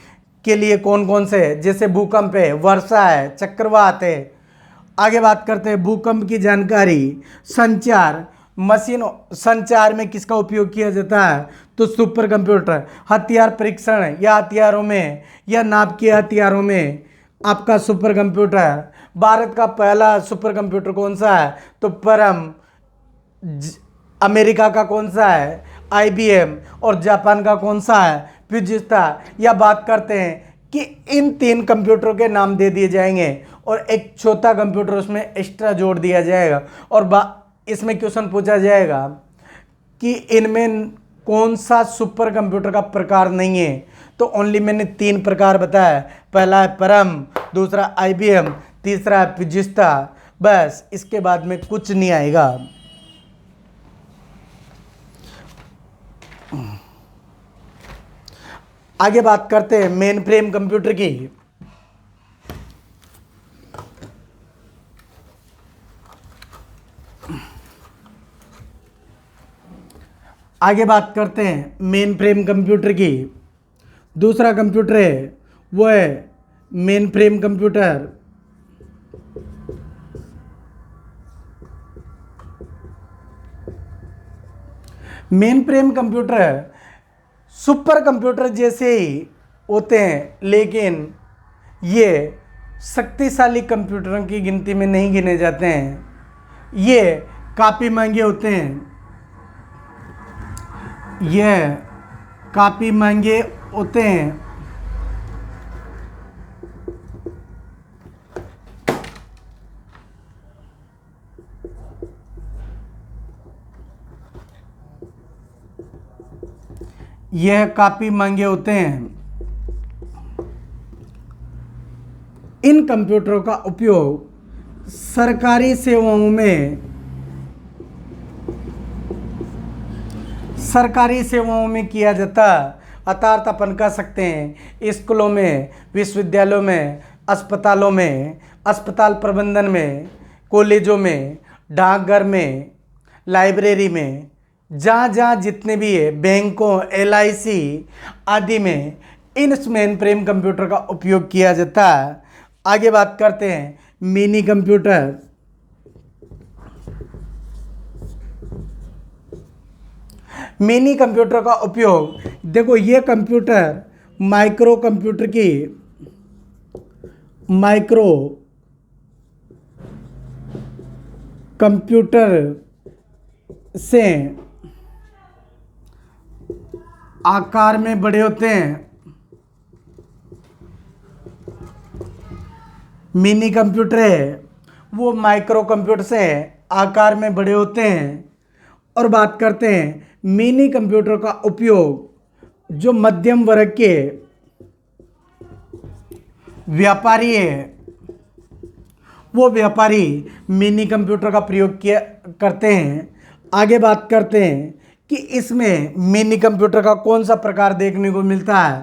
S1: के लिए कौन कौन से, जैसे भूकंप है, वर्षा है, चक्रवात है। आगे बात करते हैं भूकंप की जानकारी। संचार, मशीनों संचार में किसका उपयोग किया जाता है, तो सुपर कंप्यूटर। हथियार परीक्षण या हथियारों में या नाप के हथियारों में आपका सुपर कंप्यूटर। भारत का पहला सुपर कंप्यूटर कौन सा है, तो परम। अमेरिका का कौन सा है, IBM। और जापान का कौन सा है, फ्यूजिस्ता। या बात करते हैं कि इन 3 कंप्यूटरों के नाम दे दिए जाएंगे और एक चौथा कंप्यूटर उसमें एक्स्ट्रा जोड़ दिया जाएगा। और इसमें क्वेश्चन पूछा जाएगा कि इनमें कौन सा सुपर कंप्यूटर का प्रकार नहीं है, तो ओनली मैंने 3 प्रकार बताया। पहला है परम, दूसरा IBM, तीसरा है फ्यूजिस्ता। बस, इसके बाद में कुछ नहीं आएगा। आगे बात करते हैं मेन फ्रेम कंप्यूटर की। आगे बात करते हैं मेन फ्रेम कंप्यूटर की। दूसरा कंप्यूटर है वो है main frame computer. Main frame computer super computer जैसे ही होते हैं, लेकिन ये शक्तिशाली कंप्यूटरों की गिनती में नहीं गिने जाते हैं। ये काफ़ी महंगे होते हैं, ये काफ़ी महंगे होते हैं। यह काफ़ी महंगे होते हैं। इन कंप्यूटरों का उपयोग सरकारी सेवाओं में किया जाता है। अर्थात अपन कह सकते हैं स्कूलों में, विश्वविद्यालयों में, अस्पतालों में, अस्पताल प्रबंधन में, कॉलेजों में, डाकघर में, लाइब्रेरी में, जहाँ जहाँ जितने भी है, बैंकों, LIC आदि में इन मेन फ्रेम कंप्यूटर का उपयोग किया जाता है। आगे बात करते हैं मिनी कंप्यूटर। मिनी कंप्यूटर का उपयोग, देखो ये कंप्यूटर माइक्रो कंप्यूटर से आकार में बड़े होते हैं। मिनी कंप्यूटर है वो माइक्रो कंप्यूटर से आकार में बड़े होते हैं। और बात करते हैं मिनी कंप्यूटर का उपयोग जो मध्यम वर्ग के व्यापारी है, वो व्यापारी मिनी कंप्यूटर का प्रयोग किया करते हैं। आगे बात करते हैं कि इसमें मिनी कंप्यूटर का कौन सा प्रकार देखने को मिलता है,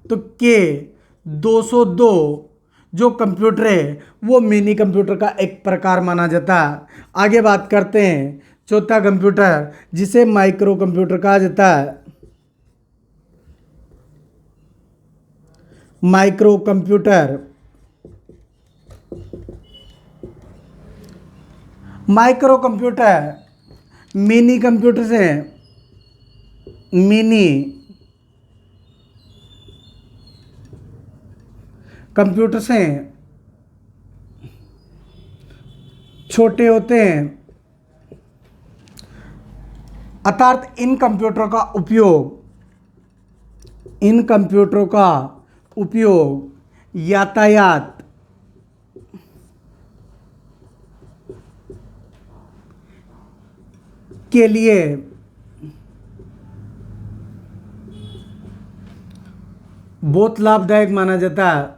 S1: तो K202 जो कंप्यूटर है वो मिनी कंप्यूटर का एक प्रकार माना जाता है। आगे बात करते हैं चौथा कंप्यूटर जिसे माइक्रो कंप्यूटर कहा जाता है। माइक्रो कंप्यूटर मिनी कंप्यूटर से छोटे होते हैं। अर्थात इन कंप्यूटरों का उपयोग यातायात के लिए बहुत लाभदायक माना जाता है।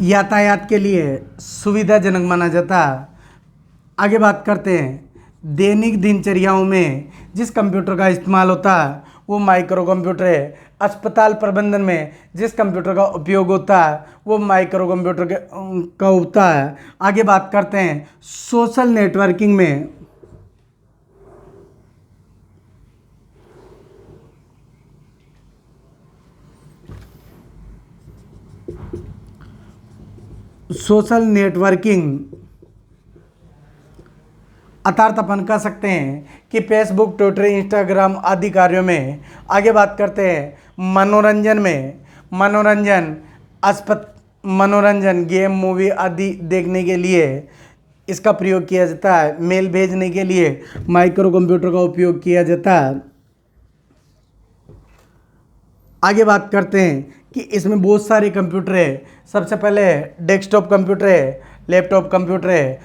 S1: यातायात के लिए सुविधाजनक माना जाता है। आगे बात करते हैं दैनिक दिनचर्याओं में जिस कंप्यूटर का इस्तेमाल होता है वो माइक्रो कंप्यूटर है। अस्पताल प्रबंधन में जिस कंप्यूटर का उपयोग होता है वो माइक्रो कंप्यूटर का होता है। आगे बात करते हैं सोशल नेटवर्किंग में अर्थात अपन कह सकते हैं कि फेसबुक, ट्विटर, इंस्टाग्राम आदि कार्यों में। आगे बात करते हैं मनोरंजन में। मनोरंजन गेम, मूवी आदि देखने के लिए इसका प्रयोग किया जाता है। मेल भेजने के लिए माइक्रो कंप्यूटर का उपयोग किया जाता है। आगे बात करते हैं कि इसमें बहुत सारे कंप्यूटर है। सबसे पहले डेस्कटॉप कंप्यूटर है, लैपटॉप कंप्यूटर है,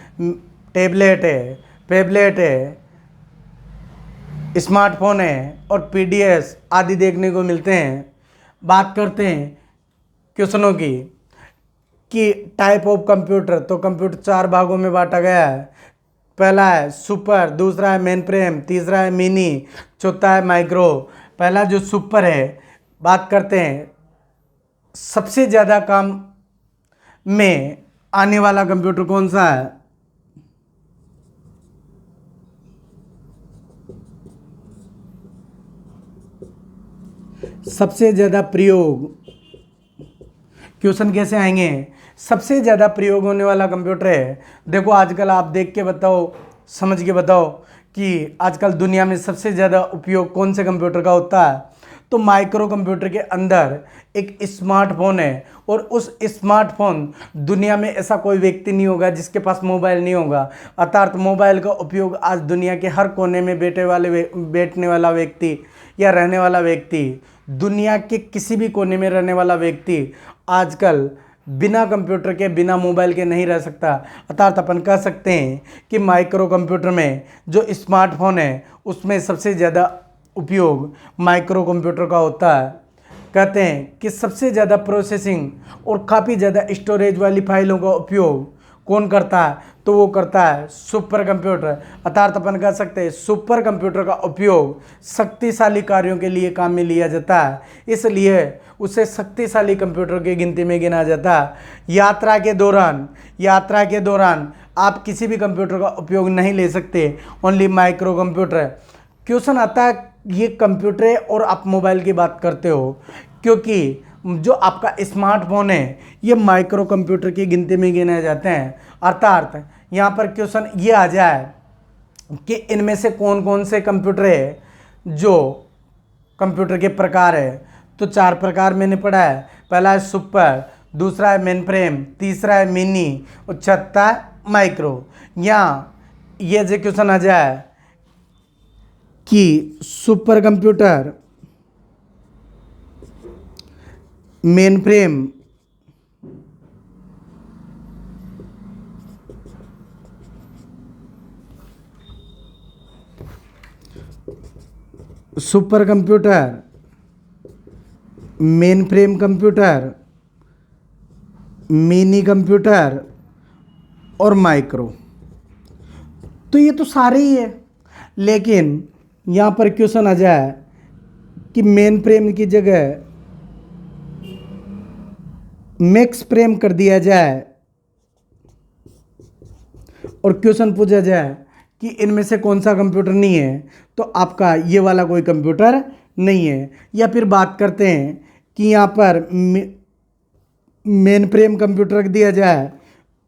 S1: टैबलेट है, फैबलेट है, स्मार्टफोन है और पीडीएस आदि देखने को मिलते हैं। बात करते हैं क्वेश्चनों की कि टाइप ऑफ कंप्यूटर, तो कंप्यूटर 4 भागों में बांटा गया है। पहला है सुपर, दूसरा है मेन फ्रेम, तीसरा है मिनी, चौथा है माइक्रो। पहला जो सुपर है, बात करते हैं सबसे ज़्यादा काम में आने वाला कंप्यूटर कौन सा है। सबसे ज़्यादा प्रयोग, क्वेश्चन कैसे आएंगे, सबसे ज़्यादा प्रयोग होने वाला कंप्यूटर है। देखो आजकल आप देख के बताओ, समझ के बताओ कि आजकल दुनिया में सबसे ज़्यादा उपयोग कौन से कंप्यूटर का होता है। तो माइक्रो कंप्यूटर के अंदर एक स्मार्टफोन है और उस स्मार्टफोन, दुनिया में ऐसा कोई व्यक्ति नहीं होगा जिसके पास मोबाइल नहीं होगा। अर्थात मोबाइल का उपयोग आज दुनिया के हर कोने में बैठने वाला व्यक्ति या रहने वाला व्यक्ति, दुनिया के किसी भी कोने में रहने वाला व्यक्ति आजकल बिना कंप्यूटर के, बिना मोबाइल के नहीं रह सकता। अर्थात अपन कह सकते हैं कि माइक्रो कंप्यूटर में जो स्मार्टफोन है उसमें सबसे ज़्यादा उपयोग माइक्रो कंप्यूटर का होता है। कहते हैं कि सबसे ज़्यादा प्रोसेसिंग और काफ़ी ज़्यादा स्टोरेज वाली फाइलों का उपयोग कौन करता है, तो वो करता है सुपर कंप्यूटर। अर्थात अपन कह सकते हैं सुपर कंप्यूटर का उपयोग शक्तिशाली कार्यों के लिए काम में लिया जाता है, इसलिए उसे शक्तिशाली कंप्यूटर की गिनती में गिना जाता है। यात्रा के दौरान आप किसी भी कंप्यूटर का उपयोग नहीं ले सकते, ओनली माइक्रो कंप्यूटर। क्वेश्चन आता है ये कंप्यूटर है और आप मोबाइल की बात करते हो, क्योंकि जो आपका स्मार्टफोन है ये माइक्रो कंप्यूटर की गिनती में गिने जाते हैं। अर्थात यहाँ पर क्वेश्चन ये आ जाए कि इनमें से कौन कौन से कंप्यूटर है जो कंप्यूटर के प्रकार है, तो 4 प्रकार मैंने पढ़ा है। पहला है सुपर, दूसरा है मेन फ्रेम, तीसरा है मिनी और चौथा है माइक्रो। यहाँ ये जो क्वेश्चन आ जाए कि super computer, main frame, super computer, main frame computer, mini computer और माइक्रो, तो ये तो सारे ही है। लेकिन यहाँ पर क्वेश्चन आ जाए कि मेन फ्रेम की जगह मैक्स फ्रेम कर दिया जाए और क्वेश्चन पूछा जाए कि इनमें से कौन सा कंप्यूटर नहीं है, तो आपका ये वाला कोई कंप्यूटर नहीं है। या फिर बात करते हैं कि यहाँ पर मेन फ्रेम कंप्यूटर रख दिया जाए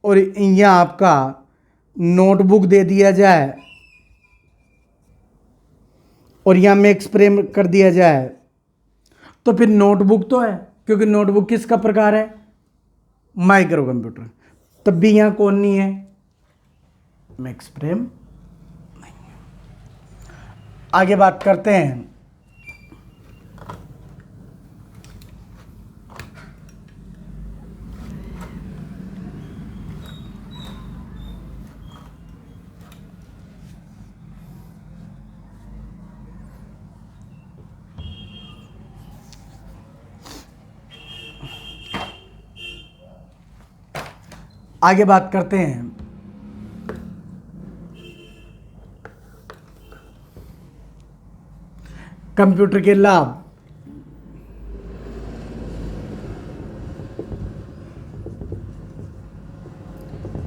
S1: और यहाँ आपका नोटबुक दे दिया जाए और यहाँ मैक्स फ्रेम कर दिया जाए, तो फिर नोटबुक तो है, क्योंकि नोटबुक किसका प्रकार है, माइक्रो कंप्यूटर। तब भी यहाँ कौन नहीं है, मैक्स फ्रेम आगे बात करते हैं कंप्यूटर के लाभ।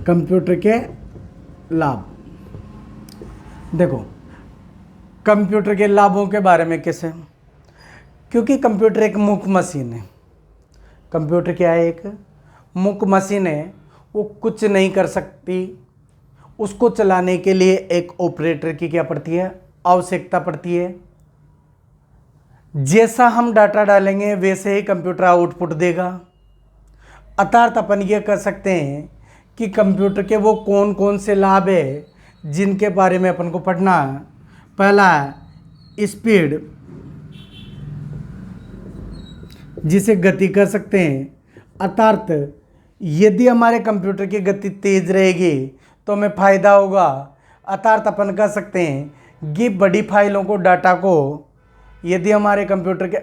S1: कंप्यूटर के लाभ, देखो कंप्यूटर के लाभों के बारे में कैसे, क्योंकि कंप्यूटर एक मुख्य मशीन है। कंप्यूटर क्या है? एक मुख्य मशीन है, वो कुछ नहीं कर सकती। उसको चलाने के लिए एक ऑपरेटर की क्या पड़ती है? आवश्यकता पड़ती है। जैसा हम डाटा डालेंगे वैसे ही कंप्यूटर आउटपुट देगा। अर्थात अपन ये कह सकते हैं कि कंप्यूटर के वो कौन कौन से लाभ है जिनके बारे में अपन को पढ़ना है। पहला है स्पीड, जिसे गति कह सकते हैं। अर्थात यदि हमारे कंप्यूटर की गति तेज रहेगी तो हमें फायदा होगा। अर्थात अपन कह सकते हैं कि बड़ी फाइलों को, डाटा को यदि हमारे कंप्यूटर के,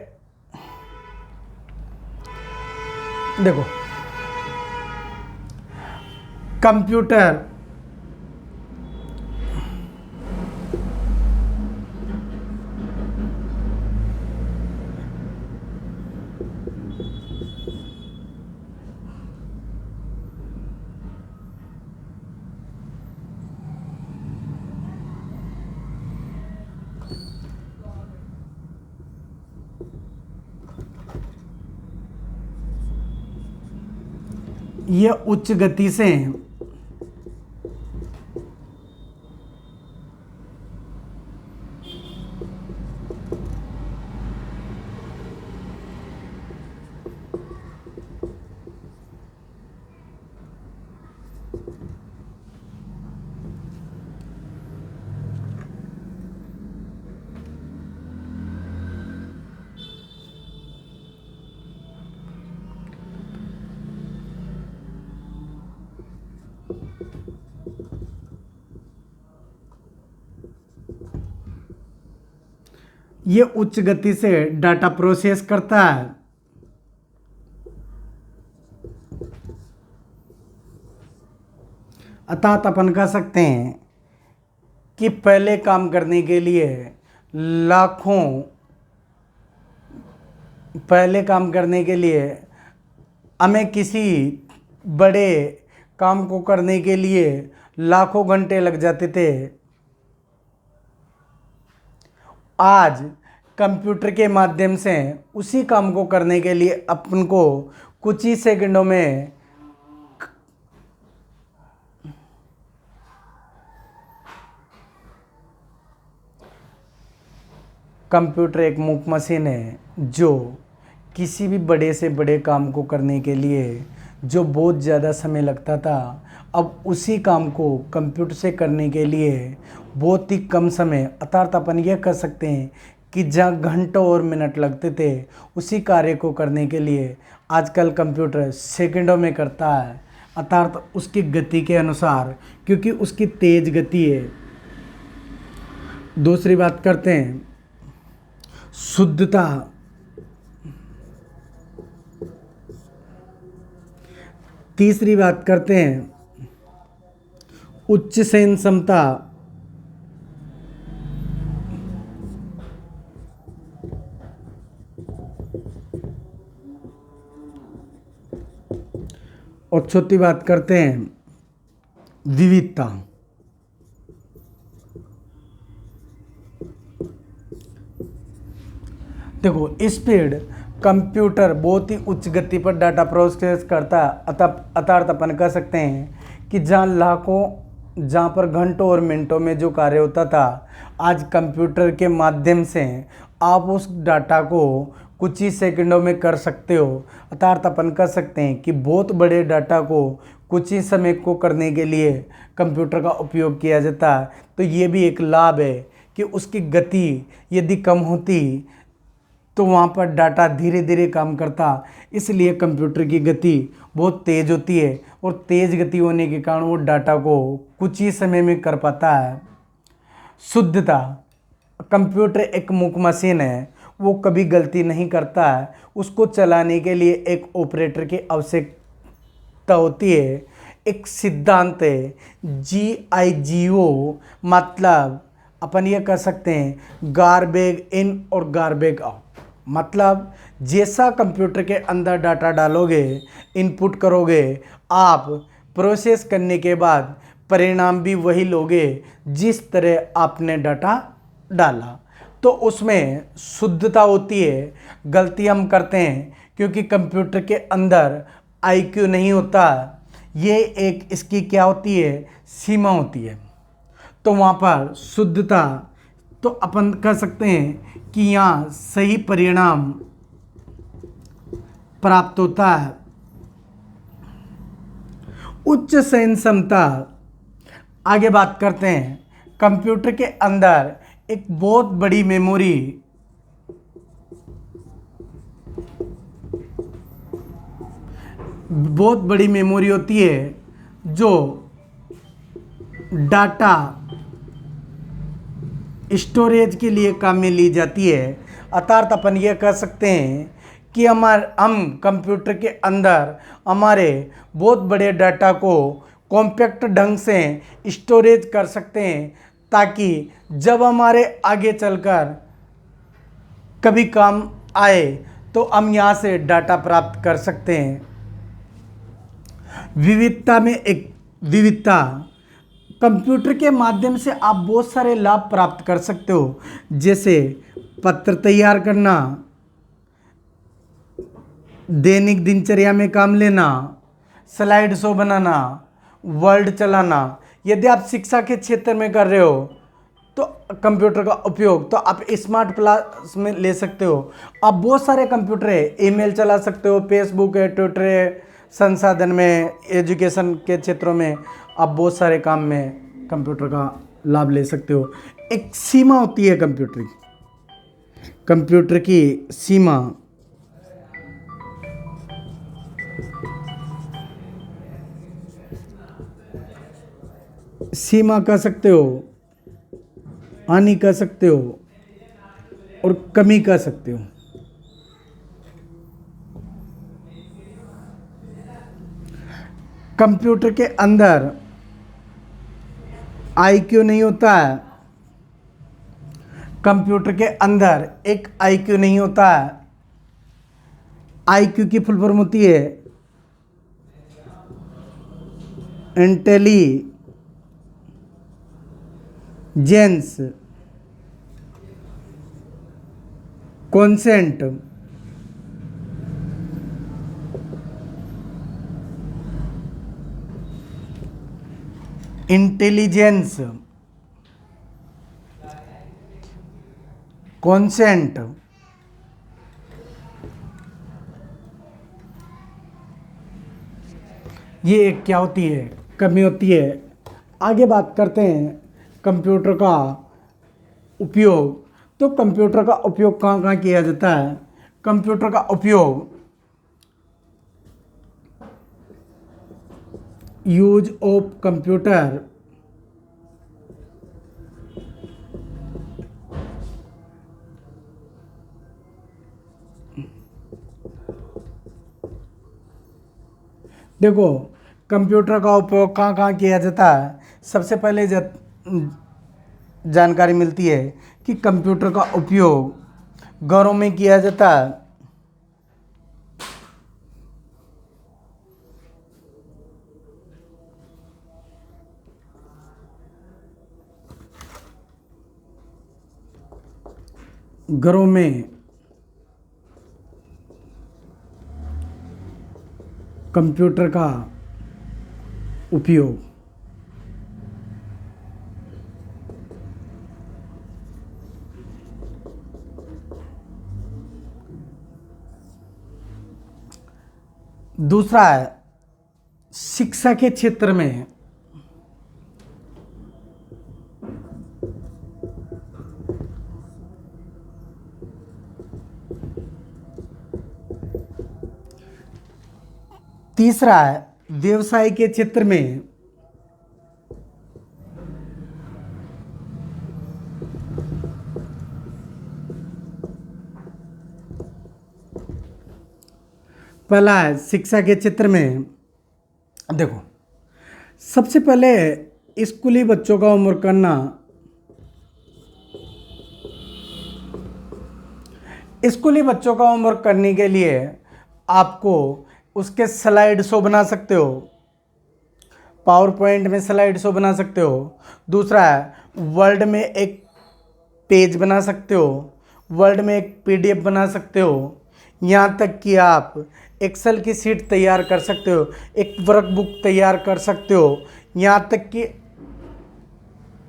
S1: देखो कंप्यूटर ये उच्च गति से ये उच्च गति से डाटा प्रोसेस करता है। अर्थात अपन कह सकते हैं कि पहले काम करने के लिए हमें किसी बड़े काम को करने के लिए लाखों घंटे लग जाते थे। आज कंप्यूटर के माध्यम से उसी काम को करने के लिए अपन को कुछ ही सेकंडों में कंप्यूटर एक मुख्य मशीन है जो किसी भी बड़े से बड़े काम को करने के लिए जो बहुत ज़्यादा समय लगता था, अब उसी काम को कंप्यूटर से करने के लिए बहुत ही कम समय, अर्थात अपन यह कह सकते हैं कि जहाँ घंटों और मिनट लगते थे उसी कार्य को करने के लिए आजकल कंप्यूटर सेकंडों में करता है। अर्थात उसकी गति के अनुसार, क्योंकि उसकी तेज गति है। दूसरी बात करते हैं शुद्धता। तीसरी बात करते हैं उच्च सहन क्षमता। और चौथी बात करते हैं विविधता। देखो स्पीड, कंप्यूटर बहुत ही उच्च गति पर डाटा प्रोसेस करता है। अर्थात अपन कह सकते हैं कि जहाँ पर घंटों और मिनटों में जो कार्य होता था, आज कंप्यूटर के माध्यम से आप उस डाटा को कुछ ही सेकंडों में कर सकते हो। अर्थात अपन कह सकते हैं कि बहुत बड़े डाटा को कुछ ही समय को करने के लिए कंप्यूटर का उपयोग किया जाता है। तो ये भी एक लाभ है कि उसकी गति यदि कम होती तो वहाँ पर डाटा धीरे धीरे काम करता। इसलिए कंप्यूटर की गति बहुत तेज़ होती है और तेज़ गति होने के कारण वो डाटा को कुछ ही समय में कर पाता है। शुद्धता, कंप्यूटर एक मूक मशीन है, वो कभी गलती नहीं करता है। उसको चलाने के लिए एक ऑपरेटर की आवश्यकता होती है। एक सिद्धांत है GIGO, मतलब अपन ये कह सकते हैं गारबेज इन और गारबेज आउट। मतलब जैसा कंप्यूटर के अंदर डाटा डालोगे, इनपुट करोगे, आप प्रोसेस करने के बाद परिणाम भी वही लोगे जिस तरह आपने डाटा डाला। तो उसमें शुद्धता होती है। गलती हम करते हैं क्योंकि कंप्यूटर के अंदर IQ नहीं होता। ये एक इसकी क्या होती है, सीमा होती है। तो वहाँ पर शुद्धता, तो अपन कह सकते हैं कि यहाँ सही परिणाम प्राप्त होता है। उच्च सहन क्षमता, आगे बात करते हैं। कंप्यूटर के अंदर एक बहुत बड़ी मेमोरी होती है जो डाटा स्टोरेज के लिए काम में ली जाती है। अर्थात अपन ये कह सकते हैं कि हम कंप्यूटर के अंदर हमारे बहुत बड़े डाटा को कॉम्पैक्ट ढंग से स्टोरेज कर सकते हैं, ताकि जब हमारे आगे चलकर कभी काम आए तो हम यहाँ से डाटा प्राप्त कर सकते हैं। विविधता में एक विविधता, कंप्यूटर के माध्यम से आप बहुत सारे लाभ प्राप्त कर सकते हो, जैसे पत्र तैयार करना, दैनिक दिनचर्या में काम लेना, स्लाइड शो बनाना, वर्ड चलाना। यदि आप शिक्षा के क्षेत्र में कर रहे हो तो कंप्यूटर का उपयोग तो आप स्मार्ट क्लास में ले सकते हो। आप बहुत सारे कंप्यूटर है, ईमेल चला सकते हो, फेसबुक है, ट्विटर है, संसाधन में, एजुकेशन के क्षेत्रों में आप बहुत सारे काम में कंप्यूटर का लाभ ले सकते हो। एक सीमा होती है कंप्यूटर की सीमा कह सकते हो, हानि कह सकते हो और कमी कह सकते हो। कंप्यूटर के अंदर IQ नहीं होता है। कंप्यूटर के अंदर एक IQ नहीं होता है। IQ की फुल फॉर्म होती है इंटेलिजेंस क्वोशिएंट। इंटेलिजेंस क्वोशिएंट ये एक क्या होती है, कमी होती है। आगे बात करते हैं कंप्यूटर का उपयोग। तो कंप्यूटर का उपयोग कहाँ कहाँ किया जाता है? कंप्यूटर का उपयोग यूज ऑफ कंप्यूटर देखो, कंप्यूटर का उपयोग कहाँ कहाँ किया जाता है। सबसे पहले जानकारी मिलती है कि कंप्यूटर का उपयोग घरों में किया जाता है। घरों में कंप्यूटर का उपयोग दूसरा है शिक्षा के क्षेत्र में। तीसरा है व्यवसाय के क्षेत्र में पहला है शिक्षा के क्षेत्र में। देखो, सबसे पहले स्कूली बच्चों का होमवर्क करना, स्कूली बच्चों का होमवर्क करने के लिए आपको उसके स्लाइड शो बना सकते हो, पावर पॉइंट में स्लाइड शो बना सकते हो। दूसरा है वर्ड में एक पेज बना सकते हो, वर्ड में एक पीडीएफ बना सकते हो, यहाँ तक कि आप एक्सेल की शीट तैयार कर सकते हो, एक वर्कबुक तैयार कर सकते हो, यहाँ तक कि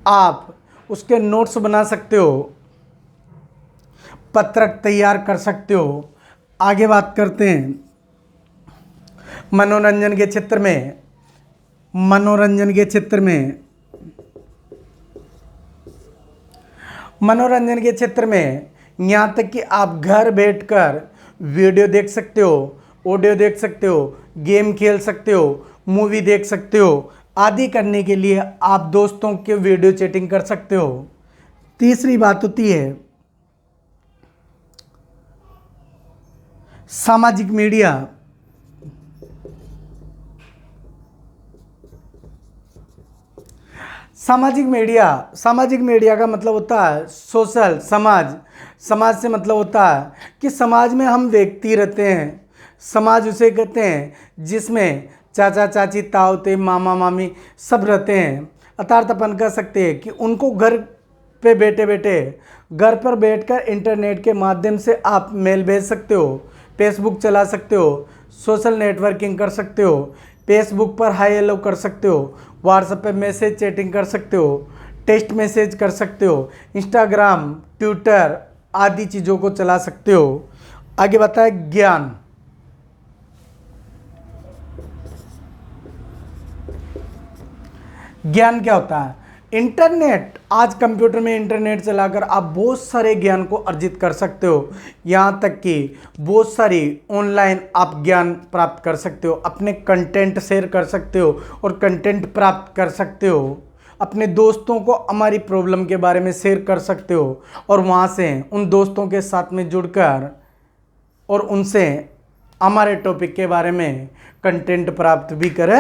S1: आप उसके नोट्स बना सकते हो, पत्रक तैयार कर सकते हो। आगे बात करते हैं मनोरंजन के क्षेत्र में। मनोरंजन के क्षेत्र में, मनोरंजन के क्षेत्र में यहाँ तक कि आप घर बैठकर वीडियो देख सकते हो, ऑडियो देख सकते हो, गेम खेल सकते हो, मूवी देख सकते हो, आदि करने के लिए आप दोस्तों के वीडियो चैटिंग कर सकते हो। तीसरी बात होती है सामाजिक मीडिया। सामाजिक मीडिया का मतलब होता है सोशल, समाज से मतलब होता है कि समाज में हम व्यक्ति रहते हैं। समाज उसे कहते हैं जिसमें चाचा चाची, ताऊ ते, मामा मामी सब रहते हैं। अर्थात अपन कह सकते हैं कि उनको घर पे बैठे बैठे, घर पर बैठकर इंटरनेट के माध्यम से आप मेल भेज सकते हो, फेसबुक चला सकते हो, सोशल नेटवर्किंग कर सकते हो, फेसबुक पर हाई हेलो कर सकते हो, व्हाट्सएप पे मैसेज चैटिंग कर सकते हो, टेक्स्ट मैसेज कर सकते हो, इंस्टाग्राम, ट्विटर आदि चीज़ों को चला सकते हो। आगे बताए ज्ञान। ज्ञान क्या होता है? इंटरनेट। आज कंप्यूटर में इंटरनेट चलाकर आप बहुत सारे ज्ञान को अर्जित कर सकते हो, यहाँ तक कि बहुत सारी ऑनलाइन आप ज्ञान प्राप्त कर सकते हो, अपने कंटेंट शेयर कर सकते हो और कंटेंट प्राप्त कर सकते हो। अपने दोस्तों को हमारी प्रॉब्लम के बारे में शेयर कर सकते हो और वहाँ से उन दोस्तों के साथ में जुड़कर और उनसे हमारे टॉपिक के बारे में कंटेंट प्राप्त भी कर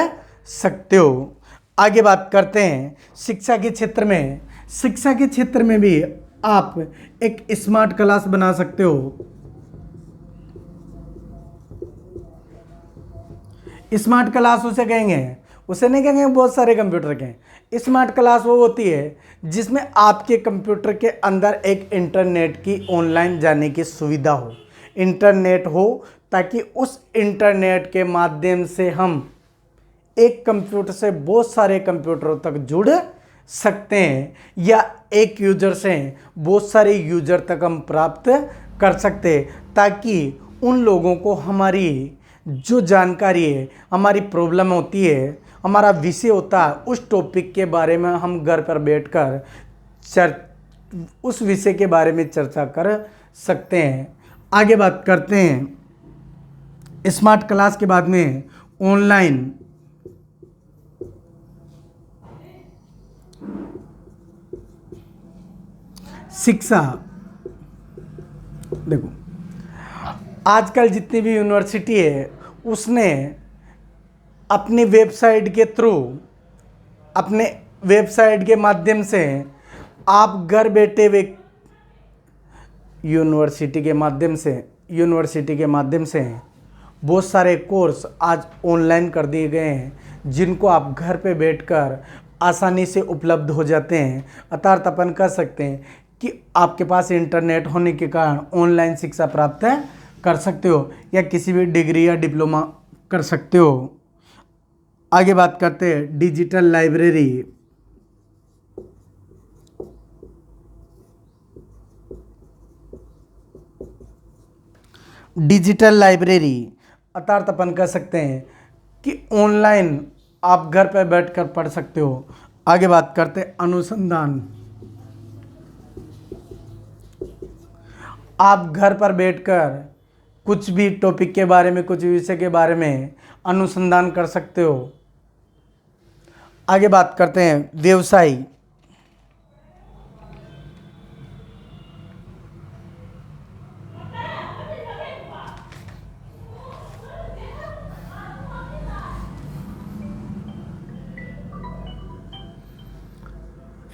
S1: सकते हो। आगे बात करते हैं शिक्षा के क्षेत्र में। शिक्षा के क्षेत्र में भी आप एक स्मार्ट क्लास बना सकते हो। स्मार्ट क्लास उसे कहेंगे, उसे नहीं कहेंगे बहुत सारे कंप्यूटर के। स्मार्ट क्लास वो होती है जिसमें आपके कंप्यूटर के अंदर एक इंटरनेट की ऑनलाइन जाने की सुविधा हो, इंटरनेट हो, ताकि उस इंटरनेट के माध्यम से हम एक कंप्यूटर से बहुत सारे कंप्यूटरों तक जुड़ सकते हैं, या एक यूजर से बहुत सारे यूजर तक हम प्राप्त कर सकते हैं, ताकि उन लोगों को हमारी जो जानकारी है, हमारी प्रॉब्लम होती है, हमारा विषय होता है, उस टॉपिक के बारे में हम घर पर बैठकर उस विषय के बारे में चर्चा कर सकते हैं। आगे बात करते हैं स्मार्ट क्लास के बाद में ऑनलाइन शिक्षा। देखो, आजकल जितनी भी यूनिवर्सिटी है उसने अपनी वेबसाइट के थ्रू, अपने वेबसाइट के माध्यम से आप घर बैठे हुए यूनिवर्सिटी के माध्यम से बहुत सारे कोर्स आज ऑनलाइन कर दिए गए हैं, जिनको आप घर पे बैठकर आसानी से उपलब्ध हो जाते हैं। अर्थात अपन कह सकते हैं कि आपके पास इंटरनेट होने के कारण ऑनलाइन शिक्षा प्राप्त कर सकते हो, या किसी भी डिग्री या डिप्लोमा कर सकते हो। आगे बात करते हैं डिजिटल लाइब्रेरी। डिजिटल लाइब्रेरी अर्थात अपन कह सकते हैं कि ऑनलाइन आप घर पर बैठकर पढ़ सकते हो। आगे बात करते हैं अनुसंधान। आप घर पर बैठकर कुछ भी टॉपिक के बारे में, कुछ भी विषय के बारे में अनुसंधान कर सकते हो। आगे बात करते हैं व्यवसाय।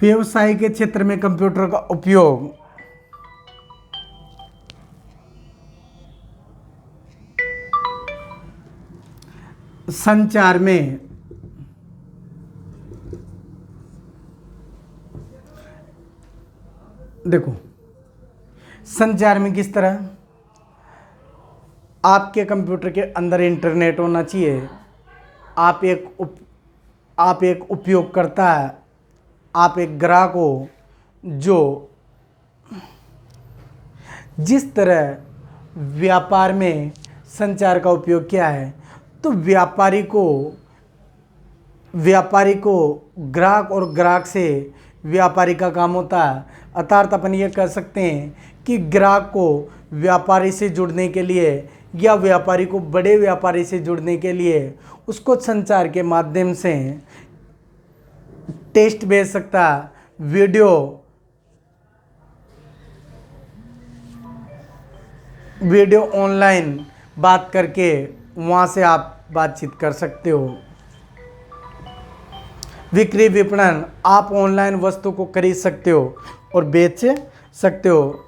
S1: व्यवसाय के क्षेत्र में कंप्यूटर का उपयोग संचार में देखो, संचार में किस तरह, आपके कंप्यूटर के अंदर इंटरनेट होना चाहिए। आप एक उपयोगकर्ता है, आप एक ग्राहक हो, जो जिस तरह व्यापार में संचार का उपयोग किया है, तो व्यापारी को ग्राहक और ग्राहक से व्यापारी का काम होता है। अर्थात अपन ये कह सकते हैं कि ग्राहक को व्यापारी से जुड़ने के लिए या व्यापारी को बड़े व्यापारी से जुड़ने के लिए उसको संचार के माध्यम से टेक्स्ट भेज सकता है, वीडियो ऑनलाइन बात करके वहाँ से आप बातचीत कर सकते हो। विक्रय विपणन, आप ऑनलाइन वस्तु को खरीद सकते हो और बेच सकते हो।